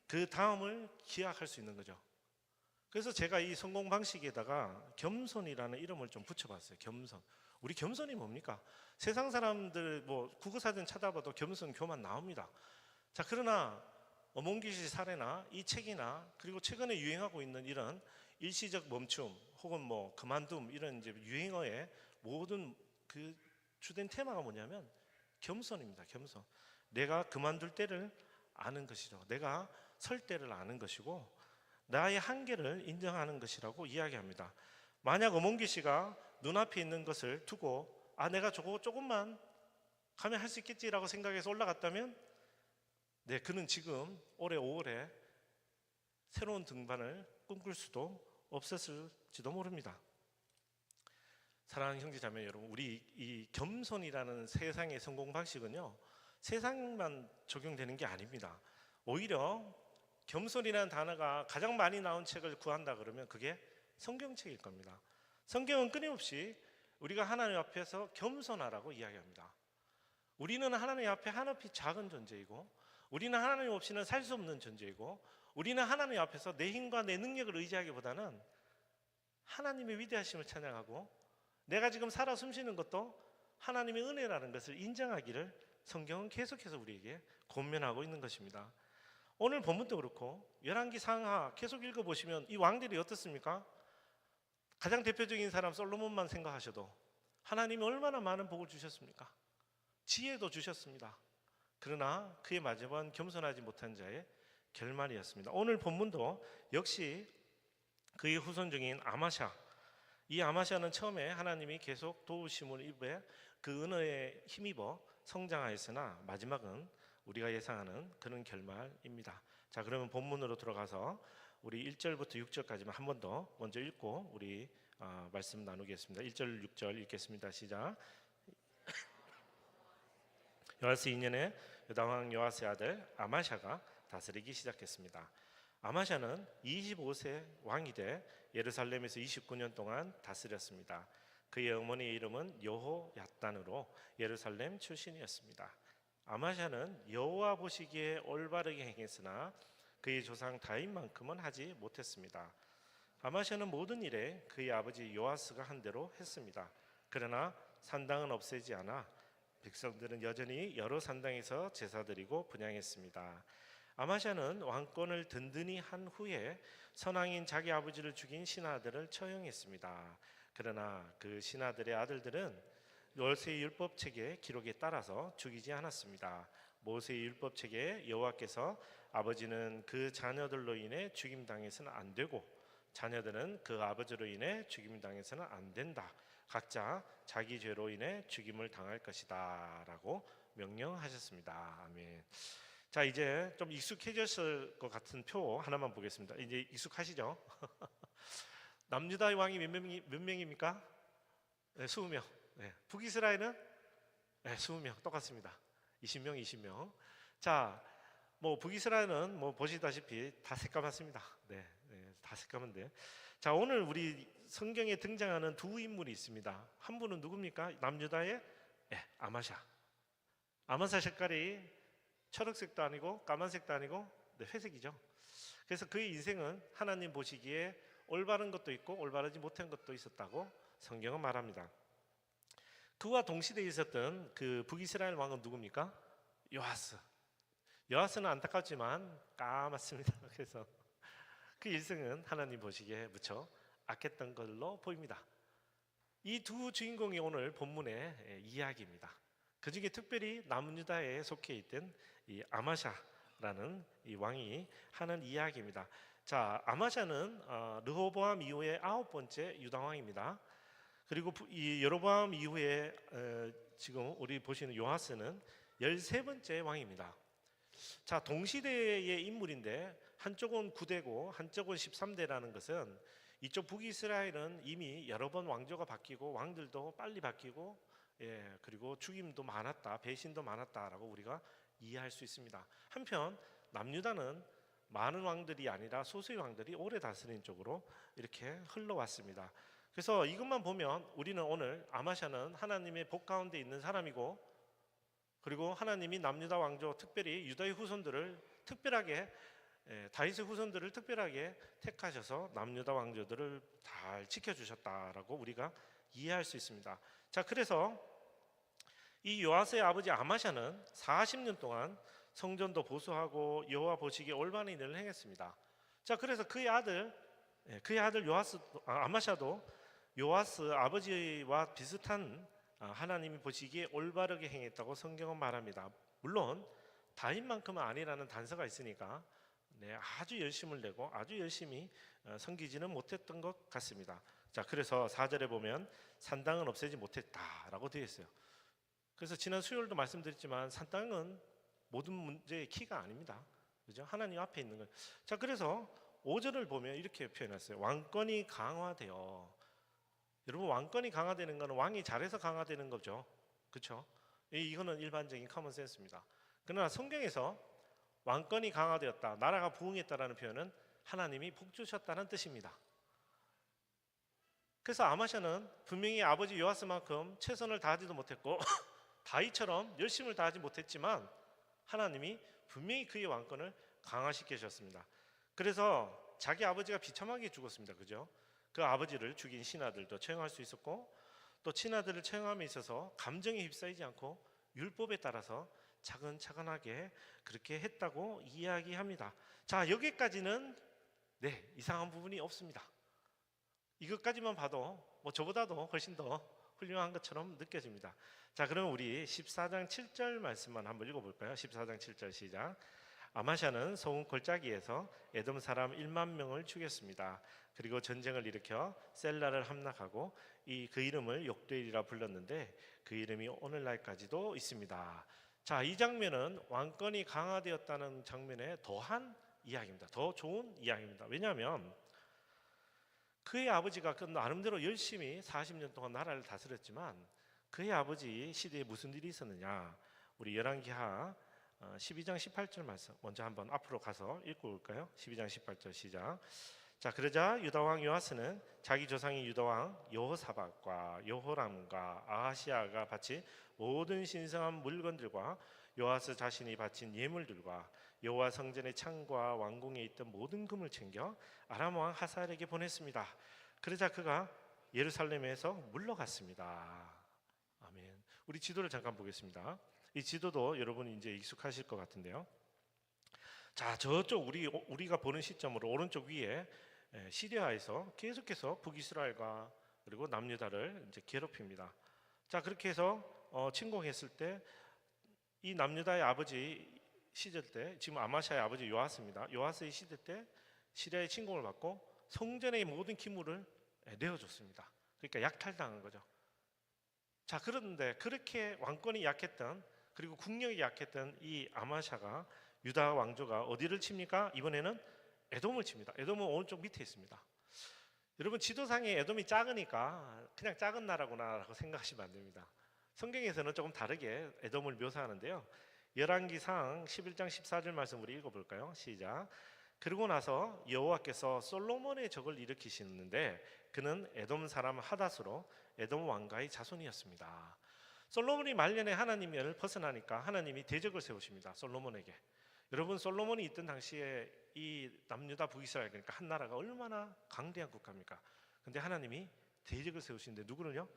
S8: 그 다음을 기약할 수 있는 거죠. 그래서 제가 이 성공 방식에다가 겸손이라는 이름을 좀 붙여봤어요. 겸손. 우리 겸손이 뭡니까? 세상 사람들 뭐 국어사전 찾아봐도 겸손, 교만 나옵니다. 자, 그러나 어몽기 씨 사례나 이 책이나 그리고 최근에 유행하고 있는 이런 일시적 멈춤 혹은 뭐 그만둠, 이런 이제 유행어의 모든 그 주된 테마가 뭐냐면 겸손입니다. 겸손. 내가 그만둘 때를 아는 것이죠. 내가 설 때를 아는 것이고 나의 한계를 인정하는 것이라고 이야기합니다. 만약 어몽기 씨가 눈앞에 있는 것을 두고 내가 저거 조금만 가면 할 수 있겠지라고 생각해서 올라갔다면 그는 지금 올해 5월에 새로운 등반을 꿈꿀 수도 없었을지도 모릅니다. 사랑하는 형제자매 여러분, 우리 이 겸손이라는 세상의 성공 방식은요, 세상만 적용되는 게 아닙니다. 오히려 겸손이라는 단어가 가장 많이 나온 책을 구한다 그러면 그게 성경책일 겁니다. 성경은 끊임없이 우리가 하나님 앞에서 겸손하라고 이야기합니다. 우리는 하나님 앞에 한없이 작은 존재이고, 우리는 하나님 없이는 살 수 없는 존재이고, 우리는 하나님 앞에서 내 힘과 내 능력을 의지하기보다는 하나님의 위대하심을 찬양하고, 내가 지금 살아 숨쉬는 것도 하나님의 은혜라는 것을 인정하기를 성경은 계속해서 우리에게 권면하고 있는 것입니다. 오늘 본문도 그렇고 열왕기 상하 계속 읽어보시면 이 왕들이 어떻습니까? 가장 대표적인 사람 솔로몬만 생각하셔도 하나님이 얼마나 많은 복을 주셨습니까? 지혜도 주셨습니다. 그러나 그의 마지막은 겸손하지 못한 자의 결말이었습니다. 오늘 본문도 역시 그의 후손 중인 아마샤, 이 아마샤는 처음에 하나님이 계속 도우심을 입에 그 은혜에 힘입어 성장하였으나 마지막은 우리가 예상하는 그런 결말입니다. 자, 그러면 본문으로 들어가서 우리 1절부터 6절까지만 한 번 더 먼저 읽고 우리 말씀 나누겠습니다. 1절 6절 읽겠습니다. 시작. 요아스 2년에 유다왕 요아스의 아들 아마샤가 다스리기 시작했습니다. 아마샤는 25세 왕이 돼 예루살렘에서 29년 동안 다스렸습니다. 그의 어머니의 이름은 여호야단으로 예루살렘 출신이었습니다. 아마샤는 여호와 보시기에 올바르게 행했으나 그의 조상 다윗만큼은 하지 못했습니다. 아마샤는 모든 일에 그의 아버지 요아스가 한 대로 했습니다. 그러나 산당은 없애지 않아 백성들은 여전히 여러 산당에서 제사드리고 분향했습니다. 아마샤는 왕권을 든든히 한 후에 선왕인 자기 아버지를 죽인 신하들을 처형했습니다. 그러나 그 신하들의 아들들은 모세의 율법책의 기록에 따라서 죽이지 않았습니다. 모세의 율법책에 여호와께서 아버지는 그 자녀들로 인해 죽임당해서는 안 되고 자녀들은 그 아버지로 인해 죽임당해서는 안 된다. 각자 자기 죄로 인해 죽임을 당할 것이다 라고 명령하셨습니다. 아멘. 자, 이제 좀 익숙해졌을 것 같은 표 하나만 보겠습니다. 이제 익숙하시죠? 남유다의 왕이 몇 명입니까? 네, 20명. 네. 북이스라엘은 20명 똑같습니다. 20명, 20명. 자, 뭐 북이스라엘은 뭐 보시다시피 다 새까맣습니다. 네, 다 새까만데. 자, 오늘 우리 성경에 등장하는 두 인물이 있습니다. 한 분은 누굽니까? 남유다의 아마샤. 아마샤 색깔이 초록색도 아니고 까만색도 아니고 회색이죠. 그래서 그의 인생은 하나님 보시기에 올바른 것도 있고 올바르지 못한 것도 있었다고 성경은 말합니다. 그와 동시대에 있었던 그 북이스라엘 왕은 누굽니까? 요아스. 요아스는 안타깝지만 까맣습니다. 그래서 그 일생은 하나님 보시기에 무척 악했던 걸로 보입니다. 이 두 주인공이 오늘 본문의 이야기입니다. 그 중에 특별히 남유다에 속해 있던 이 아마샤라는 이 왕이 하는 이야기입니다. 자, 아마샤는 르호보암 이후에 9번째 유다 왕입니다. 그리고 이 여로보암 이후에 지금 우리 보시는 요아스는 13번째 왕입니다. 자, 동시대의 인물인데 한쪽은 9대고 한쪽은 13대라는 것은 이쪽 북이스라엘은 이미 여러 번 왕조가 바뀌고 왕들도 빨리 바뀌고 그리고 죽임도 많았다, 배신도 많았다라고 우리가 이해할 수 있습니다. 한편 남유다는 많은 왕들이 아니라 소수의 왕들이 오래 다스린 쪽으로 이렇게 흘러왔습니다. 그래서 이것만 보면 우리는 오늘 아마샤는 하나님의 복 가운데 있는 사람이고, 그리고 하나님이 남유다 왕조 특별히 유다의 후손들을 특별하게 다윗의 후손들을 특별하게 택하셔서 남유다 왕조들을 잘 지켜주셨다라고 우리가 이해할 수 있습니다. 자, 그래서 이 요아스의 아버지 아마샤는 40년 동안 성전도 보수하고 여호와 보시기에 올바른 일을 행했습니다. 자, 그래서 그의 아들 요아스 아마샤도 요아스 아버지와 비슷한 하나님이 보시기에 올바르게 행했다고 성경은 말합니다. 물론 다윗만큼은 아니라는 단서가 있으니까 아주 열심을 내고 아주 열심히 섬기지는 못했던 것 같습니다. 자, 그래서 4절에 보면 산당은 없애지 못했다라고 되어 있어요. 그래서 지난 수요일도 말씀드렸지만 산당은 모든 문제의 키가 아닙니다. 그죠? 하나님 앞에 있는 거예요. 자, 그래서 5절을 보면 이렇게 표현했어요. 왕권이 강화되어. 여러분, 왕권이 강화되는 것은 왕이 잘해서 강화되는 거죠. 그렇죠? 이거는 일반적인 커먼 센스입니다. 그러나 성경에서 왕권이 강화되었다, 나라가 부흥했다라는 표현은 하나님이 복 주셨다는 뜻입니다. 그래서 아마샤는 분명히 아버지 요아스만큼 최선을 다하지도 못했고 다윗처럼 열심을 다하지 못했지만 하나님이 분명히 그의 왕권을 강화시켜 주셨습니다. 그래서 자기 아버지가 비참하게 죽었습니다. 그죠? 그 아버지를 죽인 신하들도 처형할 수 있었고, 또 신하들을 처형함에 있어서 감정에 휩싸이지 않고 율법에 따라서 차근차근하게 그렇게 했다고 이야기합니다. 자, 여기까지는 이상한 부분이 없습니다. 이것까지만 봐도 저보다도 훨씬 더 훌륭한 것처럼 느껴집니다. 자, 그럼 우리 14장 7절 말씀만 한번 읽어볼까요? 14장 7절 시작. 아마샤는 소금 골짜기에서 에돔 사람 1만 명을 죽였습니다. 그리고 전쟁을 일으켜 셀라를 함락하고 그 이름을 욕되리라 불렀는데 그 이름이 오늘날까지도 있습니다. 자, 이 장면은 왕권이 강화되었다는 장면에 더한 이야기입니다. 더 좋은 이야기입니다. 왜냐하면 그의 아버지가 나름대로 열심히 40년 동안 나라를 다스렸지만 그의 아버지 시대에 무슨 일이 있었느냐. 우리 열왕기하 12장 18절 말씀 먼저 한번 앞으로 가서 읽고 올까요? 12장 18절 시작. 자, 그러자 유다왕 요아스는 자기 조상인 유다왕 여호사밧과 여호람과 아하시아가 바친 모든 신성한 물건들과 요아스 자신이 바친 예물들과 여호와 성전의 창과 왕궁에 있던 모든 금을 챙겨 아람 왕 하사엘에게 보냈습니다. 그러자 그가 예루살렘에서 물러갔습니다. 아멘. 우리 지도를 잠깐 보겠습니다. 이 지도도 여러분 이제 익숙하실 것 같은데요. 자, 저쪽 우리가 보는 시점으로 오른쪽 위에 시리아에서 계속해서 북이스라엘과 그리고 남유다를 이제 괴롭힙니다. 자, 그렇게 해서 침공했을 때 이 남유다의 아버지 시절 때, 지금 아마샤의 아버지 요아스입니다. 요아스의 시대 때 시리아의 침공을 받고 성전의 모든 기물을 내어줬습니다. 그러니까 약탈당한 거죠. 자, 그런데 그렇게 왕권이 약했던 그리고 국력이 약했던 이 아마샤가 유다 왕조가 어디를 칩니까? 이번에는 에돔을 칩니다. 에돔은 오른쪽 밑에 있습니다. 여러분, 지도상에 에돔이 작으니까 그냥 작은 나라구나라고 생각하시면 안 됩니다. 성경에서는 조금 다르게 에돔을 묘사하는데요. 열왕기상 11장 14절 말씀 우리 읽어볼까요? 시작. 그러고 나서 여호와께서 솔로몬의 적을 일으키시는데 그는 에돔 사람 하닷으로 에돔 왕가의 자손이었습니다. 솔로몬이 말년에 하나님을 벗어나니까 하나님이 대적을 세우십니다. 솔로몬에게. 여러분, 솔로몬이 있던 당시에 이 남유다 북이스라엘, 그러니까 한 나라가 얼마나 강대한 국가입니까? 근데 하나님이 대적을 세우시는데 누구를요?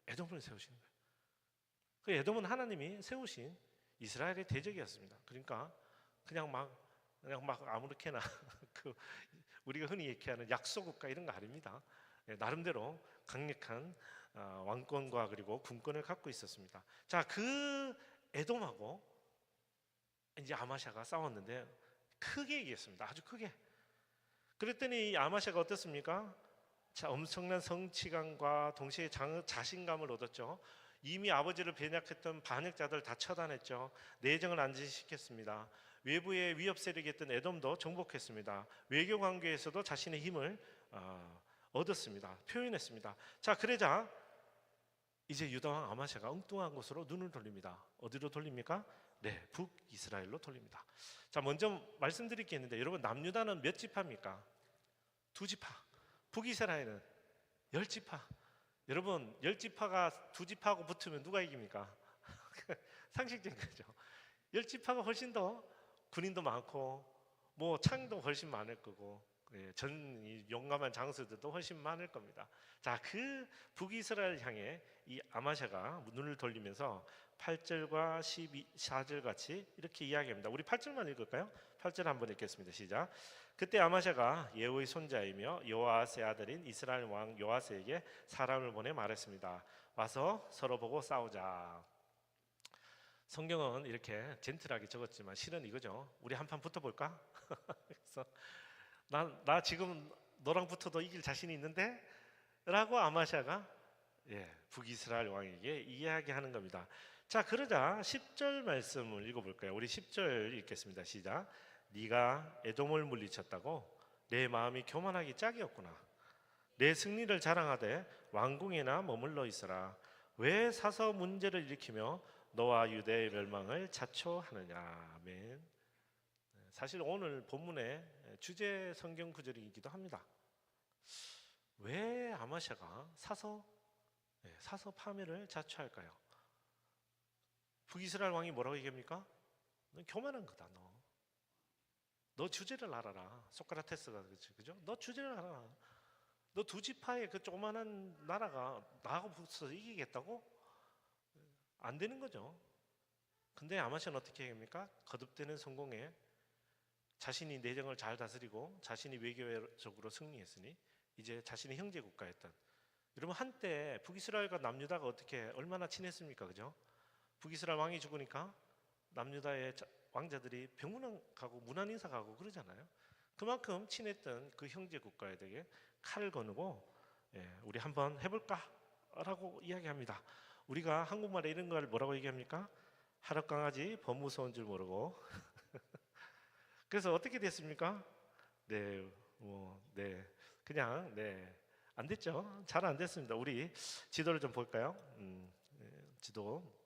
S8: 에돔을 세우시는 거예요. 그 에돔은 하나님이 세우신 이스라엘의 대적이었습니다. 그러니까 그냥 막 아무렇게나 우리가 흔히 얘기하는 약소국가 이런 거 아닙니다. 나름대로 강력한 왕권과 그리고 군권을 갖고 있었습니다. 자, 그 에돔하고 이제 아마샤가 싸웠는데 크게 이겼습니다. 아주 크게. 그랬더니 이 아마샤가 어떻습니까? 자, 엄청난 성취감과 동시에 자신감을 얻었죠. 이미 아버지를 배역했던 반역자들 다 처단했죠. 내정을 안진시켰습니다. 외부의 위협 세력이었던 에돔도 정복했습니다. 외교 관계에서도 자신의 힘을 얻었습니다. 표현했습니다. 자, 그러자 이제 유다왕 아마샤가 엉뚱한 곳으로 눈을 돌립니다. 어디로 돌립니까? 네, 북이스라엘로 돌립니다. 자, 먼저 말씀드릴 게 있는데 여러분, 남유다는 몇 지파입니까? 2지파. 북이스라엘은 10지파. 여러분, 10지파가 2지파하고 붙으면 누가 이깁니까? 상식적인 거죠. 10지파가 훨씬 더 군인도 많고 뭐 창도 훨씬 많을 거고 용감한 장수들도 훨씬 많을 겁니다. 자, 그 북이스라엘 향해 이 아마샤가 눈을 돌리면서 8절과 14절 같이 이렇게 이야기합니다. 우리 8절만 읽을까요? 8절 한번 읽겠습니다. 시작. 그때 아마샤가 예후의 손자이며 요아스의 아들인 이스라엘 왕 요아스에게 사람을 보내 말했습니다. 와서 서로 보고 싸우자. 성경은 이렇게 젠틀하게 적었지만 실은 이거죠. 우리 한판 붙어볼까? 그래서 나 지금 너랑 붙어도 이길 자신이 있는데? 라고 아마샤가 북이스라엘 왕에게 이야기하는 겁니다. 자, 그러자 10절 말씀을 읽어볼까요? 우리 10절 읽겠습니다. 시작. 네가 에돔을 물리쳤다고 내 마음이 교만하기 짝이었구나. 내 승리를 자랑하되 왕궁에나 머물러 있어라. 왜 사서 문제를 일으키며 너와 유대의 멸망을 자초하느냐. 아멘. 사실 오늘 본문의 주제 성경 구절이기도 합니다. 왜 아마샤가 사서 파멸을 자초할까요? 북이스라엘 왕이 뭐라고 얘기합니까? 너 교만한 거다. 너 주제를 알아라. 소크라테스가 그죠? 너 주제를 알아라. 너 2지파의 그 조그만한 나라가 나하고 붙어서 이기겠다고? 안 되는 거죠. 근데 아마샤는 어떻게 얘기합니까? 거듭되는 성공에 자신이 내정을 잘 다스리고 자신이 외교적으로 승리했으니 이제 자신의 형제 국가였던 여러분 한때 북이스라엘과 남유다가 어떻게 얼마나 친했습니까? 그죠? 북이스라엘 왕이 죽으니까 남유다의 왕자들이 병문안 가고 문안 인사 가고 그러잖아요. 그만큼 친했던 그 형제 국가에게 칼을 거누고 우리 한번 해볼까라고 이야기합니다. 우리가 한국말에 이런 걸 뭐라고 얘기합니까? 하룻강아지 범 무서운 줄 모르고. 그래서 어떻게 됐습니까? 그냥 안 됐죠. 잘 안 됐습니다. 우리 지도를 좀 볼까요? 지도.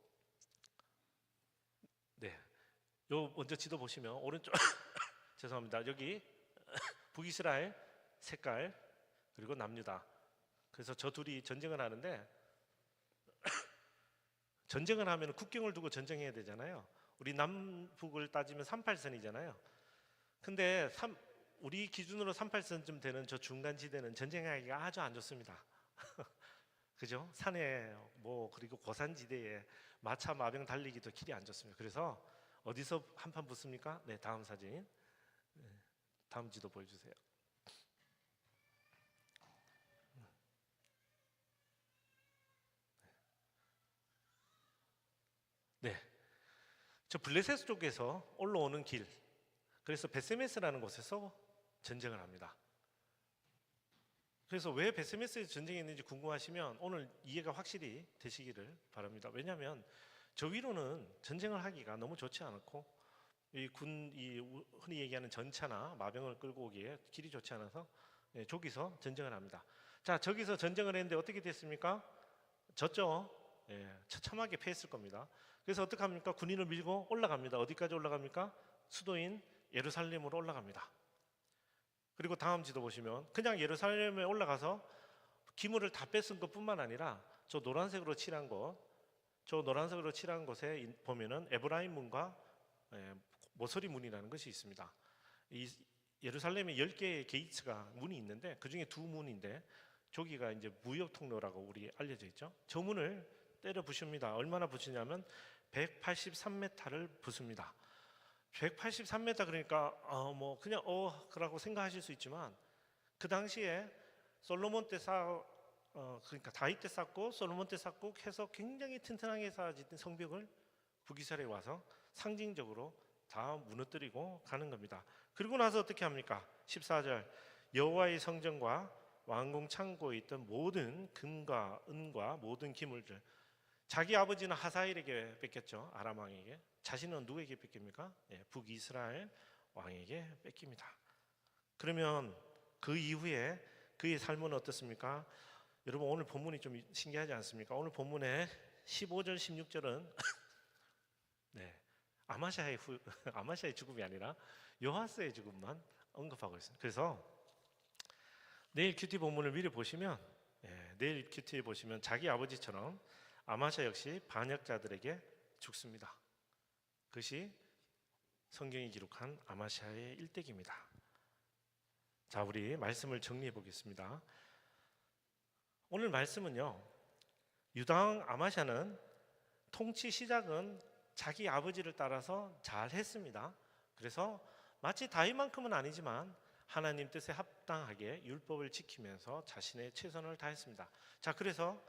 S8: 요 먼저 지도 보시면 오른쪽 죄송합니다. 여기 북이스라엘 색깔 그리고 남유다. 그래서 저 둘이 전쟁을 하는데 전쟁을 하면 국경을 두고 전쟁해야 되잖아요. 우리 남북을 따지면 38선이잖아요. 근데 우리 기준으로 38선쯤 되는 저 중간 지대는 전쟁하기가 아주 안 좋습니다. 그죠? 산에 그리고 고산지대에 마차 마병 달리기도 길이 안 좋습니다. 그래서 어디서 한판 붙습니까? 네, 다음 사진. 다음 지도 보여주세요. 저 블레셋 쪽에서 올라오는 길, 그래서 베세메스라는 곳에서 전쟁을 합니다. 그래서 왜 베세메스에서 전쟁했는지 궁금하시면 오늘 이해가 확실히 되시기를 바랍니다. 왜냐하면 저 위로는 전쟁을 하기가 너무 좋지 않고 흔히 얘기하는 전차나 마병을 끌고 오기에 길이 좋지 않아서 저기서 전쟁을 합니다. 자, 저기서 전쟁을 했는데 어떻게 됐습니까? 졌죠. 처참하게 패했을 겁니다. 그래서 어떻게 합니까? 군인을 밀고 올라갑니다. 어디까지 올라갑니까? 수도인 예루살렘으로 올라갑니다. 그리고 다음 지도 보시면 그냥 예루살렘에 올라가서 기물을 다 뺏은 것뿐만 아니라 저 노란색으로 칠한 곳에 보면은 에브라임 문과 모서리 문이라는 것이 있습니다. 이 예루살렘에 10개의 게이츠가 문이 있는데 그 중에 2문인데 저기가 이제 무역 통로라고 우리 알려져 있죠. 저 문을 때려 부숩니다. 얼마나 부수냐면 183m를 부숩니다. 183m 그러니까 그냥 그라고 생각하실 수 있지만 그 당시에 솔로몬 때 그러니까 다윗 때 쌓고 솔로몬 때 쌓고 해서 굉장히 튼튼하게 쌓아진 성벽을 북이스라엘에 와서 상징적으로 다 무너뜨리고 가는 겁니다. 그리고 나서 어떻게 합니까? 14절 여호와의 성전과 왕궁 창고에 있던 모든 금과 은과 모든 기물들, 자기 아버지는 하사엘에게 뺏겼죠. 아람 왕에게. 자신은 누구에게 뺏깁니까? 북이스라엘 왕에게 뺏깁니다. 그러면 그 이후에 그의 삶은 어떻습니까? 여러분 오늘 본문이 좀 신기하지 않습니까? 오늘 본문에 15절 16절은 아마샤의 죽음이 아니라 요아스의 죽음만 언급하고 있습니다. 그래서 내일 큐티 본문을 미리 보시면 내일 큐티에 보시면 자기 아버지처럼 아마샤 역시 반역자들에게 죽습니다. 그것이 성경이 기록한 아마샤의 일대기입니다. 자, 우리 말씀을 정리해 보겠습니다. 오늘 말씀은요, 유다왕 아마샤는 통치 시작은 자기 아버지를 따라서 잘 했습니다. 그래서 마치 다윗만큼은 아니지만 하나님 뜻에 합당하게 율법을 지키면서 자신의 최선을 다했습니다. 자, 그래서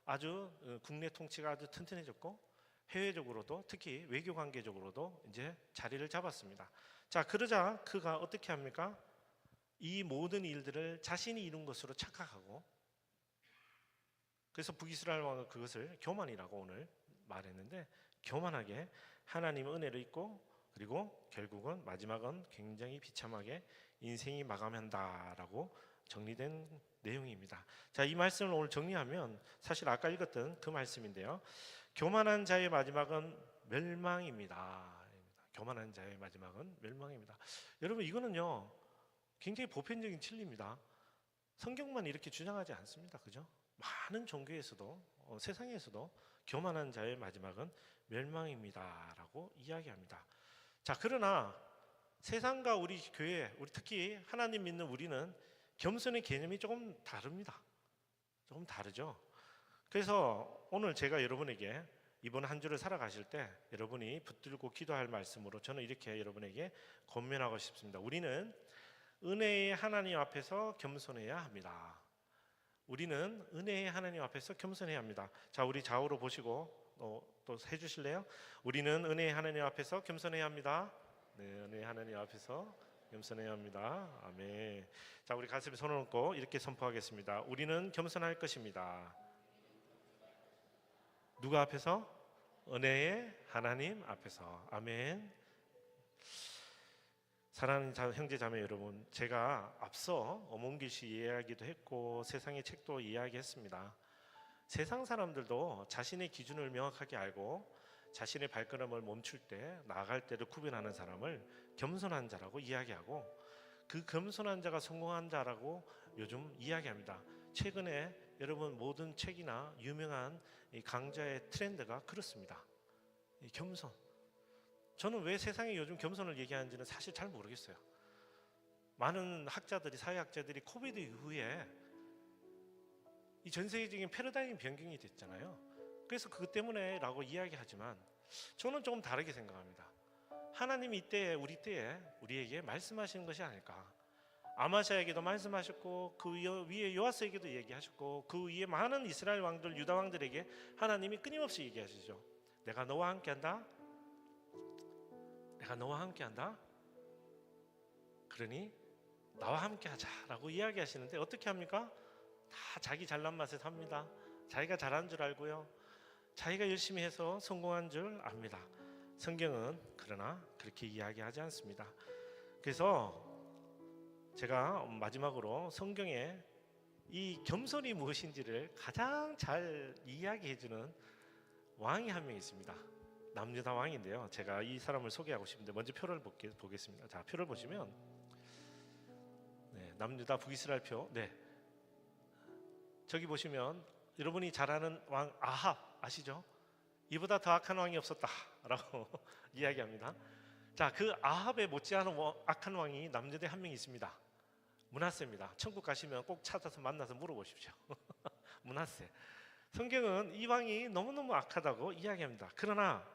S8: 아주 국내 통치가 아주 튼튼해졌고 해외적으로도 특히 외교 관계적으로도 이제 자리를 잡았습니다. 자, 그러자 그가 어떻게 합니까? 이 모든 일들을 자신이 이룬 것으로 착각하고, 그래서 북이스라엘 왕은 그것을 교만이라고 오늘 말했는데, 교만하게 하나님의 은혜를 잊고 그리고 결국은 마지막은 굉장히 비참하게 인생이 마감한다라고 정리된 내용입니다. 자, 이 말씀을 오늘 정리하면 사실 아까 읽었던 그 말씀인데요. 교만한 자의 마지막은 멸망입니다. 교만한 자의 마지막은 멸망입니다. 여러분 이거는요 굉장히 보편적인 진리입니다. 성경만 이렇게 주장하지 않습니다. 그죠? 많은 종교에서도 세상에서도 교만한 자의 마지막은 멸망입니다라고 이야기합니다. 자, 그러나 세상과 우리 교회, 우리 특히 하나님 믿는 우리는 겸손의 개념이 조금 다릅니다. 조금 다르죠. 그래서 오늘 제가 여러분에게 이번 한 주를 살아가실 때 여러분이 붙들고 기도할 말씀으로 저는 이렇게 여러분에게 권면하고 싶습니다. 우리는 은혜의 하나님 앞에서 겸손해야 합니다. 우리는 은혜의 하나님 앞에서 겸손해야 합니다. 자, 우리 좌우로 보시고 또 해주실래요? 우리는 은혜의 하나님 앞에서 겸손해야 합니다. 네, 은혜의 하나님 앞에서 겸손해야 합니다. 아멘. 자, 우리 가슴에 손을 얹고 이렇게 선포하겠습니다. 우리는 겸손할 것입니다. 누가 앞에서? 은혜의 하나님 앞에서. 아멘. 사랑하는 형제 자매 여러분, 제가 앞서 어몽기시 이야기도 했고 세상의 책도 이야기했습니다. 세상 사람들도 자신의 기준을 명확하게 알고 자신의 발걸음을 멈출 때, 나아갈 때를 구별하는 사람을 겸손한 자라고 이야기하고, 그 겸손한 자가 성공한 자라고 요즘 이야기합니다. 최근에 여러분 모든 책이나 유명한 이 강좌의 트렌드가 그렇습니다. 이 겸손. 저는 왜 세상에 요즘 겸손을 얘기하는지는 사실 잘 모르겠어요. 많은 학자들이, 사회학자들이 코비드 이후에 이 전 세계적인 패러다임 변경이 됐잖아요. 그래서 그것 때문에 라고 이야기하지만 저는 조금 다르게 생각합니다. 하나님이 이때에, 우리 때에 우리에게 말씀하시는 것이 아닐까. 아마샤에게도 말씀하셨고, 그 위에 요아스에게도 얘기하셨고, 그 위에 많은 이스라엘 왕들, 유다 왕들에게 하나님이 끊임없이 얘기하시죠. 내가 너와 함께한다. 내가 너와 함께한다. 그러니 나와 함께하자라고 이야기하시는데 어떻게 합니까? 다 자기 잘난 맛에 삽니다. 자기가 잘한 줄 알고요. 자기가 열심히 해서 성공한 줄 압니다. 성경은 그러나 그렇게 이야기하지 않습니다. 그래서 제가 마지막으로 성경에 이 겸손이 무엇인지를 가장 잘 이야기해주는 왕이 한 명 있습니다. 남유다 왕인데요. 제가 이 사람을 소개하고 싶은데 먼저 표를 보겠습니다. 자, 표를 보시면 남유다 북이스라엘 표. 네. 저기 보시면 여러분이 잘 아는 왕 아합 아시죠? 이보다 더 악한 왕이 없었다라고 이야기합니다. 자, 그 아합에 못지않은 악한 왕이 남유다에 한 명 있습니다. 므낫세입니다. 천국 가시면 꼭 찾아서 만나서 물어보십시오. 므낫세. 성경은 이 왕이 너무너무 악하다고 이야기합니다. 그러나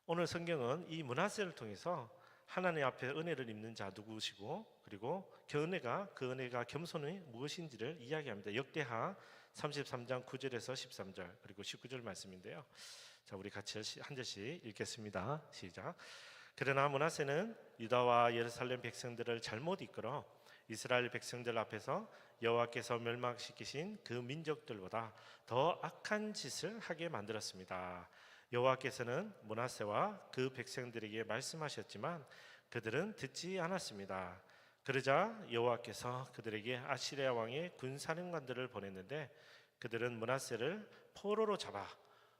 S8: 오늘 성경은 이 므낫세를 통해서 하나님 앞에 은혜를 입는 자 누구시고, 그리고 그 은혜가 겸손의 무엇인지를 이야기합니다. 역대하 33장 9절에서 13절 그리고 19절 말씀인데요. 자, 우리 같이 한 절씩 읽겠습니다. 시작. 그러나 므낫세는 유다와 예루살렘 백성들을 잘못 이끌어 이스라엘 백성들 앞에서 여호와께서 멸망시키신 그 민족들보다 더 악한 짓을 하게 만들었습니다. 여호와께서는 므낫세와 그 백성들에게 말씀하셨지만 그들은 듣지 않았습니다. 그러자 여호와께서 그들에게 아시리아 왕의 군사령관들을 보냈는데 그들은 므낫세를 포로로 잡아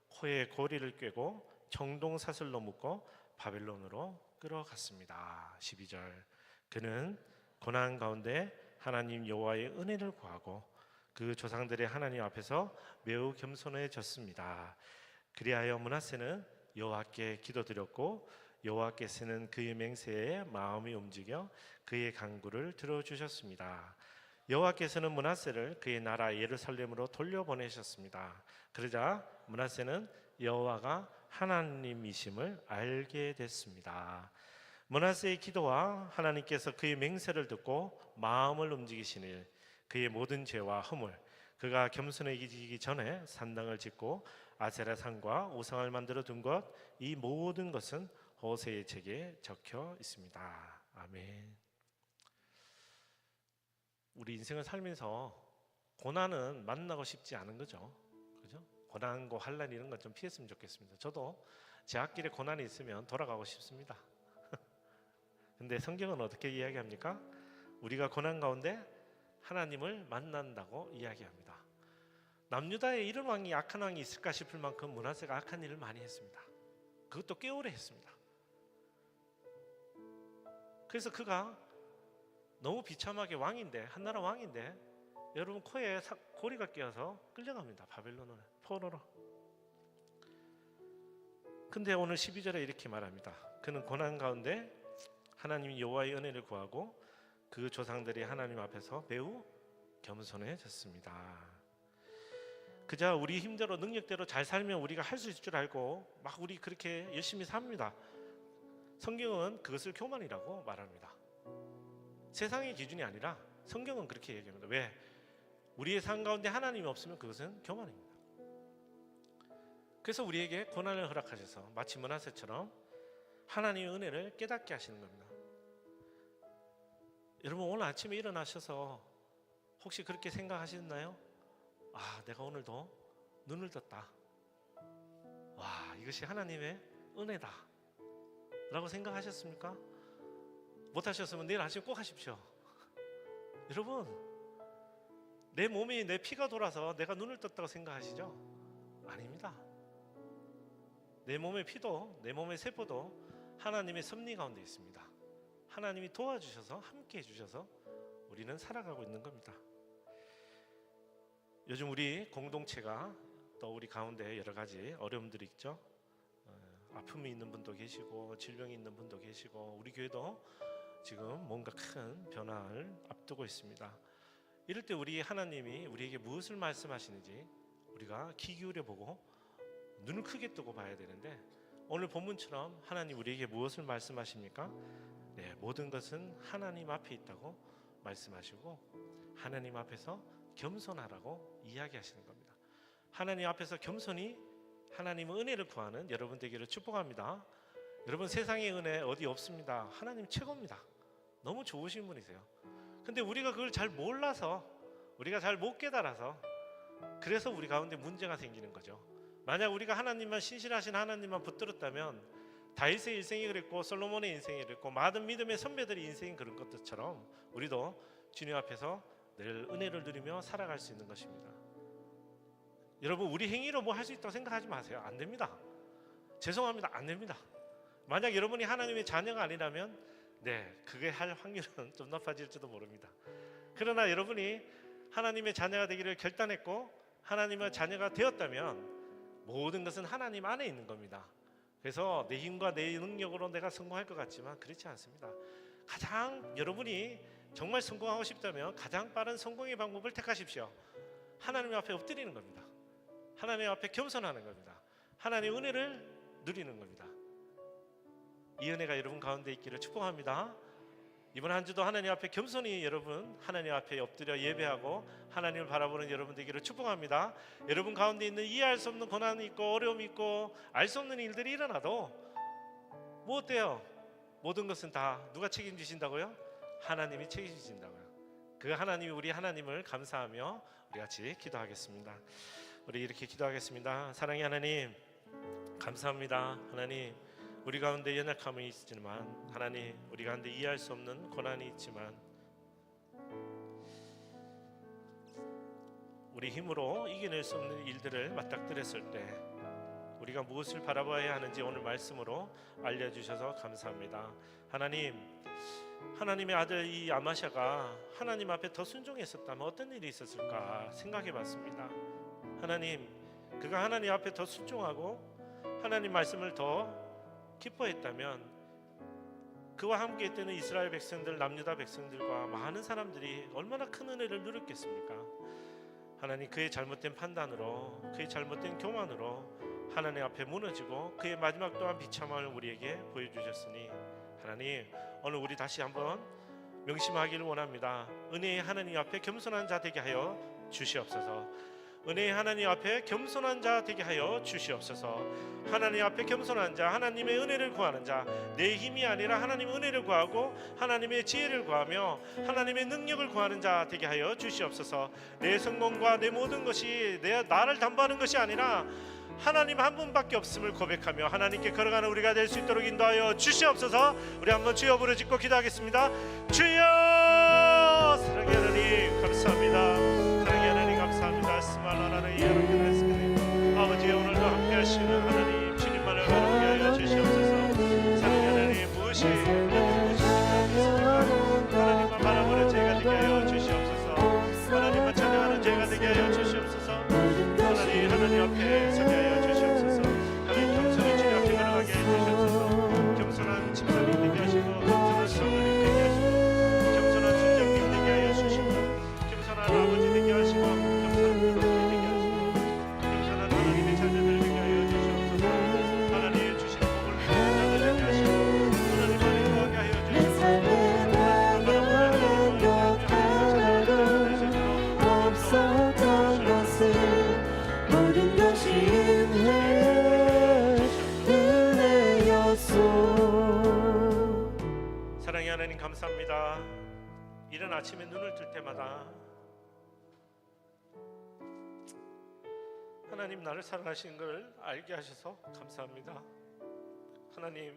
S8: 코에 고리를 꿰고 청동사슬로 묶고 바벨론으로 끌어갔습니다. 12절. 그는 고난 가운데 하나님 여호와의 은혜를 구하고 그 조상들의 하나님 앞에서 매우 겸손해졌습니다. 그리하여 므낫세는 여호와께 기도드렸고 여호와께서는 그의 맹세에 마음이 움직여 그의 간구를 들어주셨습니다. 여호와께서는 므낫세를 그의 나라 예루살렘으로 돌려보내셨습니다. 그러자 므낫세는 여호와가 하나님이심을 알게 됐습니다. 므낫세의 기도와 하나님께서 그의 맹세를 듣고 마음을 움직이신 일, 그의 모든 죄와 허물, 그가 겸손해지기 전에 산당을 짓고 아세라산과 우상을 만들어 둔 것, 이 모든 것은 호세의 책에 적혀 있습니다. 아멘. 우리 인생을 살면서 고난은 만나고 싶지 않은 거죠. 그죠? 고난과 환난 이런 건 좀 피했으면 좋겠습니다. 저도 제 앞길에 고난이 있으면 돌아가고 싶습니다. 근데 성경은 어떻게 이야기합니까? 우리가 고난 가운데 하나님을 만난다고 이야기합니다. 남유다에 이런 왕이, 악한 왕이 있을까 싶을 만큼 므낫세가 악한 일을 많이 했습니다. 그것도 꽤 오래 했습니다. 그래서 그가 너무 비참하게 왕인데, 한나라 왕인데 여러분 코에 고리가 끼어서 끌려갑니다. 바벨론으로, 포로로. 근데 오늘 12절에 이렇게 말합니다. 그는 고난 가운데 하나님 여호와의 은혜를 구하고 그 조상들이 하나님 앞에서 매우 겸손해졌습니다. 그저 우리 힘대로 능력대로 잘 살면 우리가 할 수 있을 줄 알고 막 우리 그렇게 열심히 삽니다. 성경은 그것을 교만이라고 말합니다. 세상의 기준이 아니라 성경은 그렇게 얘기합니다. 왜? 우리의 삶 가운데 하나님이 없으면 그것은 교만입니다. 그래서 우리에게 고난을 허락하셔서 마치 므낫세처럼 하나님의 은혜를 깨닫게 하시는 겁니다. 여러분, 오늘 아침에 일어나셔서 혹시 그렇게 생각하셨나요? 아, 내가 오늘도 눈을 떴다. 와, 이것이 하나님의 은혜다 라고 생각하셨습니까? 못하셨으면 내일 아침에 꼭 하십시오. 여러분, 내 몸이, 내 피가 돌아서 내가 눈을 떴다고 생각하시죠? 아닙니다. 내 몸의 피도, 내 몸의 세포도 하나님의 섭리 가운데 있습니다. 하나님이 도와주셔서, 함께 해주셔서 우리는 살아가고 있는 겁니다. 요즘 우리 공동체가 또 우리 가운데 여러 가지 어려움들이 있죠. 아픔이 있는 분도 계시고 질병이 있는 분도 계시고, 우리 교회도 지금 뭔가 큰 변화를 앞두고 있습니다. 이럴 때 우리 하나님이 우리에게 무엇을 말씀하시는지 우리가 귀 기울여 보고 눈을 크게 뜨고 봐야 되는데, 오늘 본문처럼 하나님 우리에게 무엇을 말씀하십니까? 네, 모든 것은 하나님 앞에 있다고 말씀하시고 하나님 앞에서 겸손하라고 이야기하시는 겁니다. 하나님 앞에서 겸손히 하나님의 은혜를 구하는 여러분 되기를 축복합니다. 여러분, 세상의 은혜 어디 없습니다. 하나님 최고입니다. 너무 좋으신 분이세요. 근데 우리가 그걸 잘 몰라서, 우리가 잘 못 깨달아서, 그래서 우리 가운데 문제가 생기는 거죠. 만약 우리가 하나님만, 신실하신 하나님만 붙들었다면 다윗의 인생이 그랬고 솔로몬의 인생이 그랬고 많은 믿음의 선배들의 인생이 그런 것들처럼 우리도 주님 앞에서 늘 은혜를 누리며 살아갈 수 있는 것입니다. 여러분, 우리 행위로 뭐 할 수 있다고 생각하지 마세요. 안 됩니다. 죄송합니다. 안 됩니다. 만약 여러분이 하나님의 자녀가 아니라면 네, 그게 할 확률은 좀 높아질지도 모릅니다. 그러나 여러분이 하나님의 자녀가 되기를 결단했고 하나님의 자녀가 되었다면 모든 것은 하나님 안에 있는 겁니다. 그래서 내 힘과 내 능력으로 내가 성공할 것 같지만 그렇지 않습니다. 가장 여러분이 정말 성공하고 싶다면 가장 빠른 성공의 방법을 택하십시오. 하나님 앞에 엎드리는 겁니다. 하나님 앞에 겸손하는 겁니다. 하나님의 은혜를 누리는 겁니다. 이 은혜가 여러분 가운데 있기를 축복합니다. 이번 한 주도 하나님 앞에 겸손히 여러분 하나님 앞에 엎드려 예배하고 하나님을 바라보는 여러분 되기를 축복합니다. 여러분 가운데 있는 이해할 수 없는 고난이 있고 어려움이 있고 알 수 없는 일들이 일어나도 뭐 어때요? 모든 것은 다 누가 책임지신다고요? 하나님이 책임지신다고요. 그 하나님이 우리 하나님을 감사하며 우리 같이 기도하겠습니다. 우리 이렇게 기도하겠습니다. 사랑의 하나님, 감사합니다. 하나님, 우리 가운데 연약함이 있지만 하나님, 우리 가운데 이해할 수 없는 고난이 있지만 우리 힘으로 이겨낼 수 없는 일들을 맞닥뜨렸을 때 우리가 무엇을 바라봐야 하는지 오늘 말씀으로 알려주셔서 감사합니다. 하나님, 하나님의 아들 이 아마샤가 하나님 앞에 더 순종했었다면 어떤 일이 있었을까 생각해 봤습니다. 하나님, 그가 하나님 앞에 더 순종하고 하나님 말씀을 더 기뻐했다면 그와 함께 했던 이스라엘 백성들, 남유다 백성들과 많은 사람들이 얼마나 큰 은혜를 누렸겠습니까? 하나님, 그의 잘못된 판단으로, 그의 잘못된 교만으로 하나님 앞에 무너지고 그의 마지막 또한 비참함을 우리에게 보여주셨으니 하나님, 오늘 우리 다시 한번 명심하기를 원합니다. 은혜의 하나님 앞에 겸손한 자 되게 하여 주시옵소서. 은혜의 하나님 앞에 겸손한 자 되게 하여 주시옵소서. 하나님 앞에 겸손한 자, 하나님의 은혜를 구하는 자, 내 힘이 아니라 하나님의 은혜를 구하고 하나님의 지혜를 구하며 하나님의 능력을 구하는 자 되게 하여 주시옵소서. 내 성공과 내 모든 것이 나를 담보하는 것이 아니라 하나님 한 분밖에 없음을 고백하며 하나님께 걸어가는 우리가 될 수 있도록 인도하여 주시옵소서. 우리 한번 주여 부르짖고 기도하겠습니다. 주여! 사랑의 하나님 감사합니다. 사랑의 하나님 감사합니다. 아버지, 오늘도 함께 하시는 하나님 주님만을 바라보게 하여 주시옵소서. 사랑의 하나님, 무엇이 하나님만 바라보는 저희가 되게 하여 주시옵소서. 하나님만 찬양하는 저희가 되게 하여 주시옵소서. 하나님 앞에 서게 하여 주시옵소서. 하나님, 겸손히 주님 앞에 걸어가게 하여 주시옵소서. 겸손한 집사님 되게 하시고 겸손한 성도님 되게 하시고 겸손한 순장님 되게 하여 주시고 겸손한 아버지 되게 하시고 겸손한 부모님 되게 하시고 겸손한 하나님의 자녀들 되게 하여 주시옵소서. 하나님, 사랑의 하나님 감사합니다. 이른 아침에 눈을 뜰 때마다 하나님 나를 사랑하시는 걸 알게 하셔서 감사합니다. 하나님,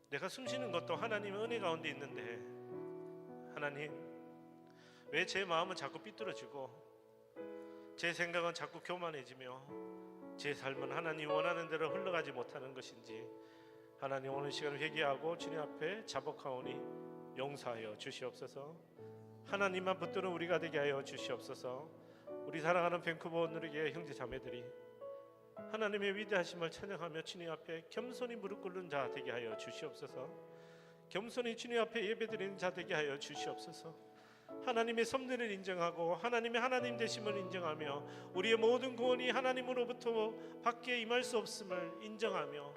S8: 내가 숨쉬는 것도 하나님의 은혜 가운데 있는데 하나님, 왜 제 마음은 자꾸 삐뚤어지고 제 생각은 자꾸 교만해지며 제 삶은 하나님 원하는 대로 흘러가지 못하는 것인지 하나님, 오늘 시간 회개하고 주님 앞에 자복하오니 용서하여 주시옵소서. 하나님만 붙드는 우리가 되게 하여 주시옵소서. 우리 사랑하는 밴쿠버 온누리교회 형제 자매들이 하나님의 위대하심을 찬양하며 주님 앞에 겸손히 무릎 꿇는 자 되게 하여 주시옵소서. 겸손히 주님 앞에 예배드리는 자 되게 하여 주시옵소서. 하나님의 섭리를 인정하고 하나님의 하나님 되심을 인정하며 우리의 모든 구원이 하나님으로부터 밖에 임할 수 없음을 인정하며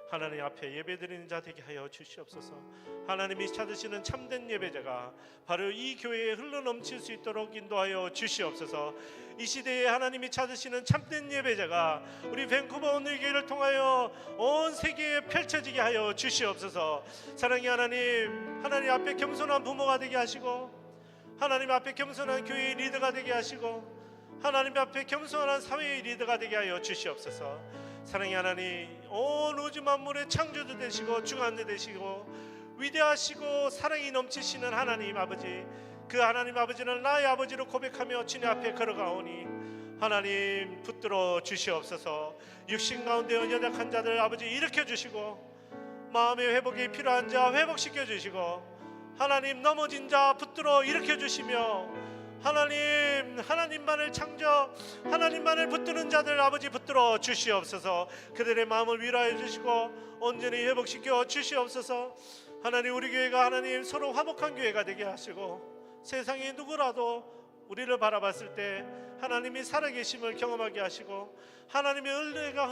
S8: 하나님 앞에 예배드리는 자 되게 하여 주시옵소서. 하나님이 찾으시는 참된 예배자가 바로 이 교회에 흘러넘칠 수 있도록 인도하여 주시옵소서. 이 시대에 하나님이 찾으시는 참된 예배자가 우리 밴쿠버 온누리교회를 통하여 온 세계에 펼쳐지게 하여 주시옵소서. 사랑의 하나님, 하나님 앞에 겸손한 부모가 되게 하시고 하나님 앞에 겸손한 교회의 리더가 되게 하시고 하나님 앞에 겸손한 사회의 리더가 되게 하여 주시옵소서. 사랑의 하나님, 온 우주 만물의 창조주 되시고 주관자 되시고 위대하시고 사랑이 넘치시는 하나님 아버지, 그 하나님 아버지는 나의 아버지로 고백하며 주님 앞에 걸어가오니 하나님 붙들어 주시옵소서. 육신 가운데 연약한 자들 아버지 일으켜 주시고 마음의 회복이 필요한 자 회복시켜 주시고 하나님 넘어진 자 붙들어 일으켜 주시며 하나님만을 창조 하나님만을 붙드는 자들 아버지 붙들어 주시옵소서. 그들의 마음을 위로해 주시고 온전히 회복시켜 주시옵소서. 하나님, 우리 교회가 하나님 서로 화목한 교회가 되게 하시고 세상에 누구라도 우리를 바라봤을 때 하나님이 살아계심을 경험하게 하시고 하나님의 은혜가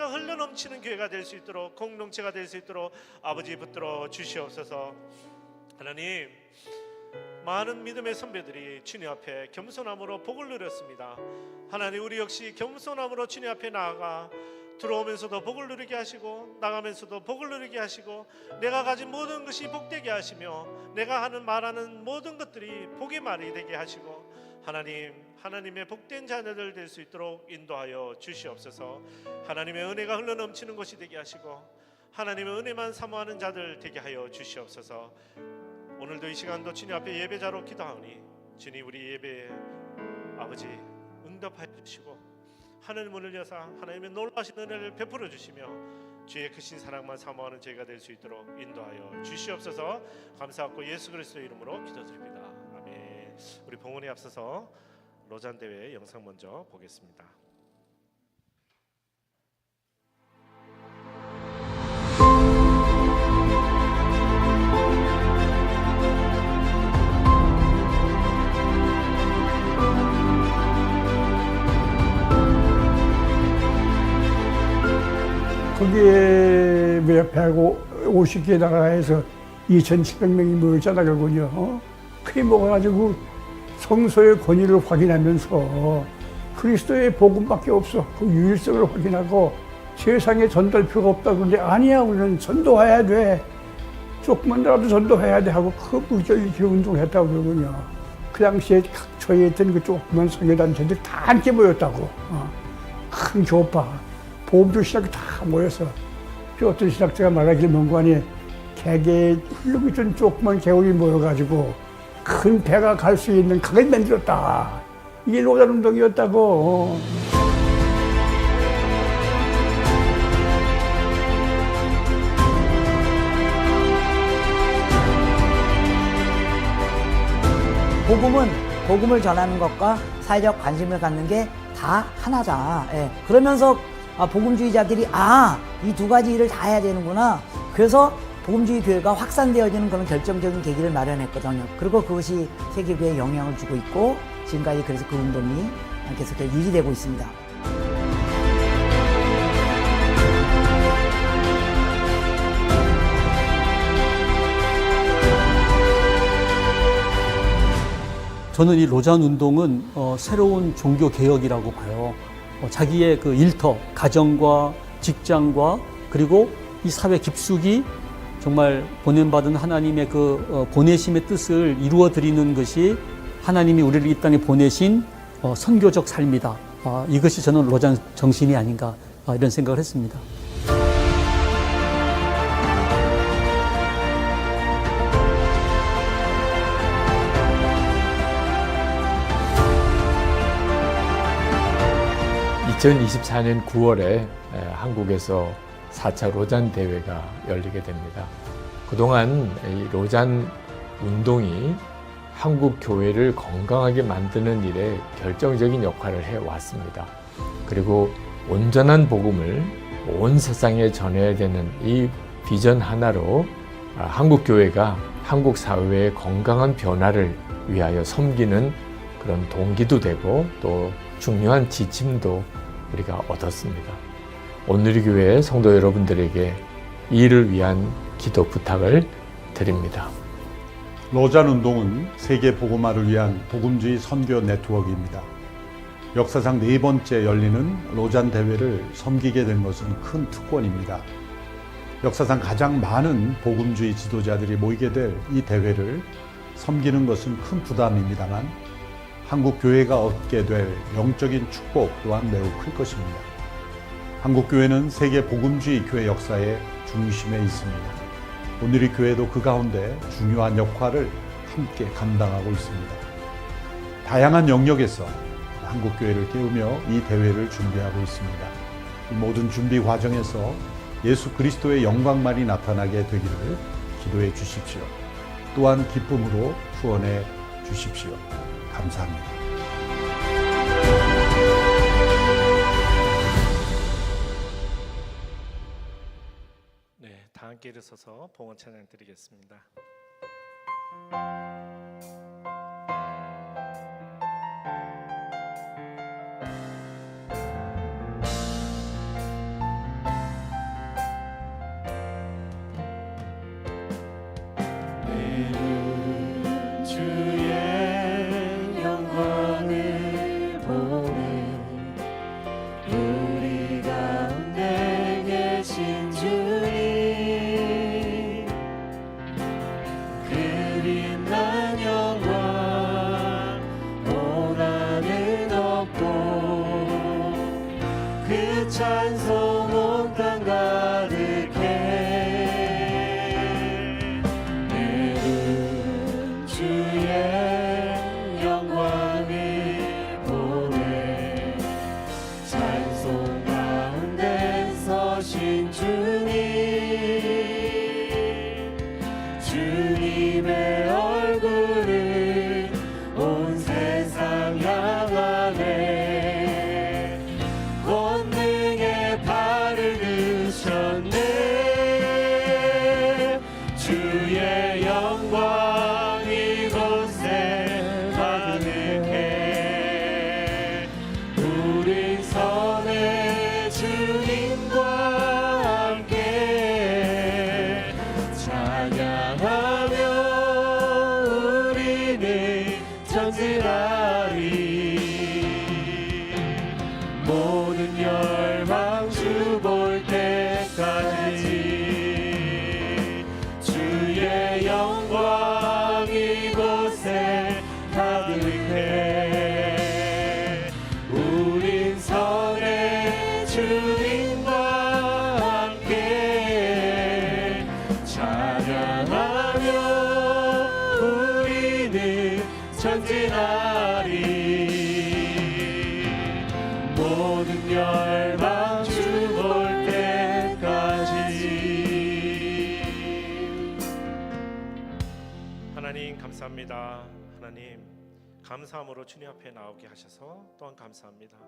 S8: 흘러넘치는 교회가 될 수 있도록 공동체가 될 수 있도록 아버지 붙들어 주시옵소서. 하나님, 많은 믿음의 선배들이 주님 앞에 겸손함으로 복을 누렸습니다. 하나님, 우리 역시 겸손함으로 주님 앞에 나아가 들어오면서도 복을 누리게 하시고 나가면서도 복을 누리게 하시고 내가 가진 모든 것이 복되게 하시며 내가 하는 말하는 모든 것들이 복의 말이 되게 하시고 하나님의 복된 자녀들 될 수 있도록 인도하여 주시옵소서. 하나님의 은혜가 흘러넘치는 것이 되게 하시고 하나님의 은혜만 사모하는 자들 되게 하여 주시옵소서. 오늘도 이 시간도 주님 앞에 예배자로 기도하오니 주님, 우리 예배에 아버지 응답하여 주시고 하늘 문을 여사 하나님의 놀라신 은혜를 베풀어 주시며 주의 크신 사랑만 사모하는 저희가 될 수 있도록 인도하여 주시옵소서. 감사하고 예수 그리스도의 이름으로 기도드립니다. 아멘. 우리 봉헌에 앞서서 로잔 대회 영상 먼저 보겠습니다.
S9: 거기에 150개 나라에서 2,700명이 모였잖아, 결국은요. 그게 모아가지고 성소의 권위를 확인하면서 그리스도의 복음밖에 없어. 그 유일성을 확인하고 세상에 전도할 없다. 그런데 아니야, 우리는 전도해야 돼. 조금만이라도 전도해야 돼 하고 그 무지하게 운동했다고 그러군요. 그 당시에 각처에 있던 그 조그만 성교단체들 다 함께 모였다고. 큰 교파. 보험도 신학이 다 모여서 그 어떤 신학자가 말하길 뭔가니 개개에 흘르고 있던 조그만 개울이 모여가지고 큰 배가 갈 수 있는 강을 만들었다. 이게 로잔 운동이었다고.
S10: 복음을 전하는 것과 사회적 관심을 갖는 게 다 하나다. 예. 그러면서 복음주의자들이 이 두 가지 일을 다 해야 되는구나. 그래서 복음주의 교회가 확산되어지는 그런 결정적인 계기를 마련했거든요. 그리고 그것이 세계교회에 영향을 주고 있고 지금까지 그래서 그 운동이 계속 유지되고 있습니다.
S11: 저는 이 로잔 운동은 새로운 종교 개혁이라고 봐요. 자기의 그 일터, 가정과 직장과 그리고 이 사회 깊숙이 정말 보냄받은 하나님의 그 보내심의 뜻을 이루어 드리는 것이 하나님이 우리를 이 땅에 보내신 선교적 삶이다. 이것이 저는 로잔 정신이 아닌가 이런 생각을 했습니다.
S12: (2024년 9월에) 한국에서 4차 로잔 대회가 열리게 됩니다. 그동안 이 로잔 운동이 한국 교회를 건강하게 만드는 일에 결정적인 역할을 해왔습니다. 그리고 온전한 복음을 온 세상에 전해야 되는 이 비전 하나로 한국 교회가 한국 사회의 건강한 변화를 위하여 섬기는 그런 동기도 되고 또 중요한 지침도 우리가 얻었습니다. 오늘의 교회 성도 여러분들에게 이 일을 위한 기도 부탁을 드립니다.
S13: 로잔 운동은 세계 복음화를 위한 복음주의 선교 네트워크입니다. 역사상 4번째 열리는 로잔 대회를 섬기게 된 것은 큰 특권입니다. 역사상 가장 많은 복음주의 지도자들이 모이게 될 이 대회를 섬기는 것은 큰 부담입니다만 한국 교회가 얻게 될 영적인 축복 또한 매우 클 것입니다. 한국 교회는 세계 복음주의 교회 역사의 중심에 있습니다. 오늘의 교회도 그 가운데 중요한 역할을 함께 감당하고 있습니다. 다양한 영역에서 한국 교회를 깨우며 이 대회를 준비하고 있습니다. 이 모든 준비 과정에서 예수 그리스도의 영광만이 나타나게 되기를 기도해 주십시오. 또한 기쁨으로 후원해 주십시오. 감사합니다.
S8: 네, 다 함께 일어서서 봉헌 찬양 드리겠습니다. 하나님 감사합니다. 하나님 감사함으로 주님 앞에 나오게 하셔서 또한 감사합니다.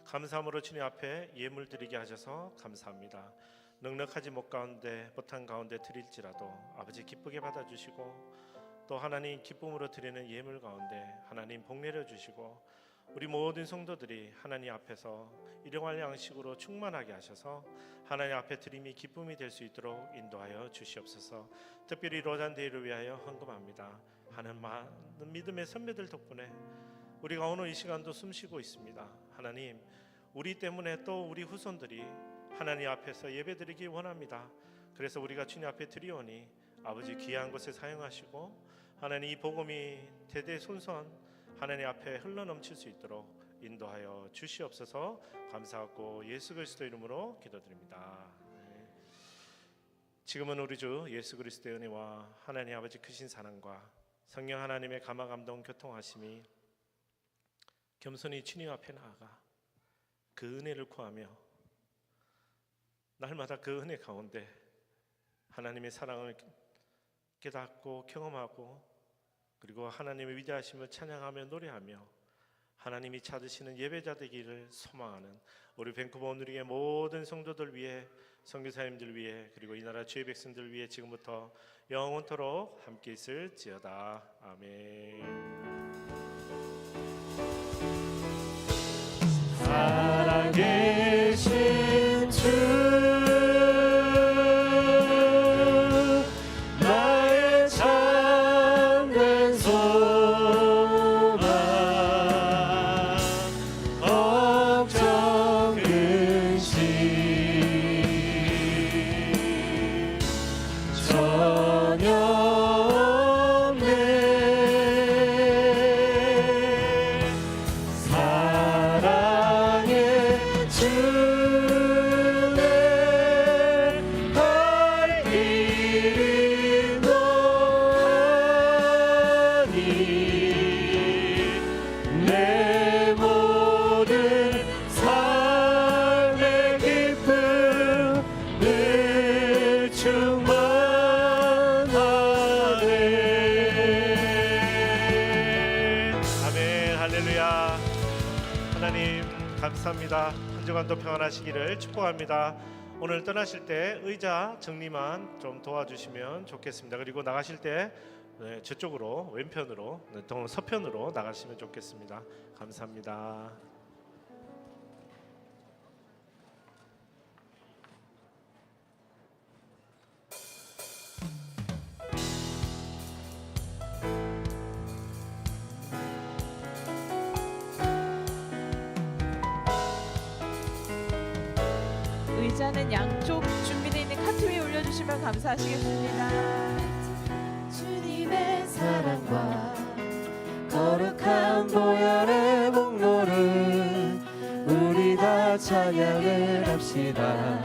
S8: 감사함으로 주님 앞에 예물 드리게 하셔서 감사합니다. 넉넉하지 못한 가운데 드릴지라도 아버지 기쁘게 받아주시고 또 하나님 기쁨으로 드리는 예물 가운데 하나님 복 내려주시고 우리 모든 성도들이 하나님 앞에서 일용할 양식으로 충만하게 하셔서 하나님 앞에 드림이 기쁨이 될 수 있도록 인도하여 주시옵소서. 특별히 로잔 대회를 위하여 헌금합니다. 하는 많은 믿음의 선배들 덕분에 우리가 오늘 이 시간도 숨쉬고 있습니다. 하나님 우리 때문에 또 우리 후손들이 하나님 앞에서 예배드리기 원합니다. 그래서 우리가 주님 앞에 드리오니 아버지 귀한 것에 사용하시고 하나님 이 복음이 대대손손 하나님 앞에 흘러넘칠 수 있도록 인도하여 주시옵소서. 감사하고 예수 그리스도 이름으로 기도드립니다. 지금은 우리 주 예수 그리스도의 은혜와 하나님 아버지 크신 사랑과 성령 하나님의 감화 감동 교통하심이 겸손히 주님 앞에 나아가 그 은혜를 구하며 날마다 그 은혜 가운데 하나님의 사랑을 깨닫고 경험하고 그리고 하나님의 위대하심을 찬양하며 노래하며 하나님이 찾으시는 예배자 되기를 소망하는 우리 밴쿠버 온누리교회 모든 성도들 위해 선교사님들 위해 그리고 이 나라 주의 백성들 위해 지금부터 영원토록 함께 있을지어다. 아멘.
S6: 살아계신 주 나의 참된 소망 걱정 근심 전혀 없네. 사랑의 주내 갈 길이 너하니 내 모든 삶의 기쁨 늘 충만하네.
S8: 아멘. 할렐루야. 하나님 감사합니다. 한 주간도 평안하시기를 축복합니다. 오늘 떠나실 때 의자 정리만 좀 도와주시면 좋겠습니다. 그리고 나가실 때 저쪽으로 왼편으로 서편으로 나가시면 좋겠습니다. 감사합니다.
S5: 의자는 양쪽 준비되어 있는 카트 위에 올려주시면 감사하시겠습니다.
S6: 주님의 사랑과 거룩한 보혈의 공로를 우리 다 찬양을 합시다.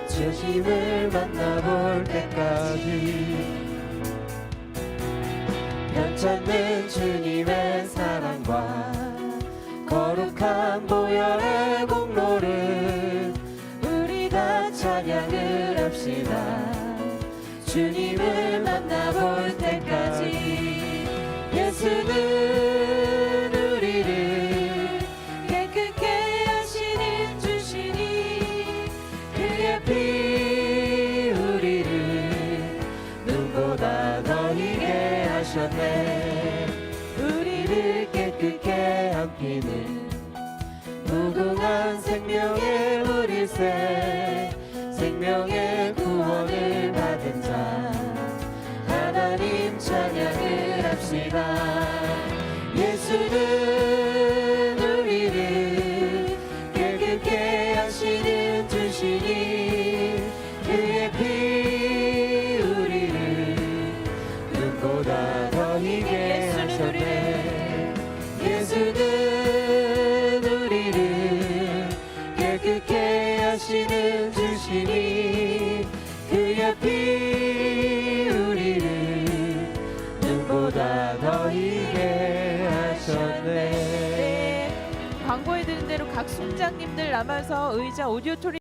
S6: 주님을 만나볼 때까지 변찮는 주님의 사랑과 거룩한 보혈의 공로를 우리 다 찬양을 합시다. 주님을 만나볼 때까지 예수는 우리를 깨끗게 하시는 주시니 그의 피 우리를 눈보다 더 희게 하셨네. 우리를 깨끗게 함기는 무궁한 생명의 우리세 생명의 구원을 받은 자 하나님 찬양을 합시다. 예수는 우리를 깨끗게 하시는 주시니 그의 피 우리를 눈보다 더 희게 하셨네. 예수는 우리를 깨끗게 하시는 주시니 그의 피 우리를 눈보다 더 희게 하셨네.
S5: 광고해 드린 대로 각 순장님들 남아서 의자 오디오토리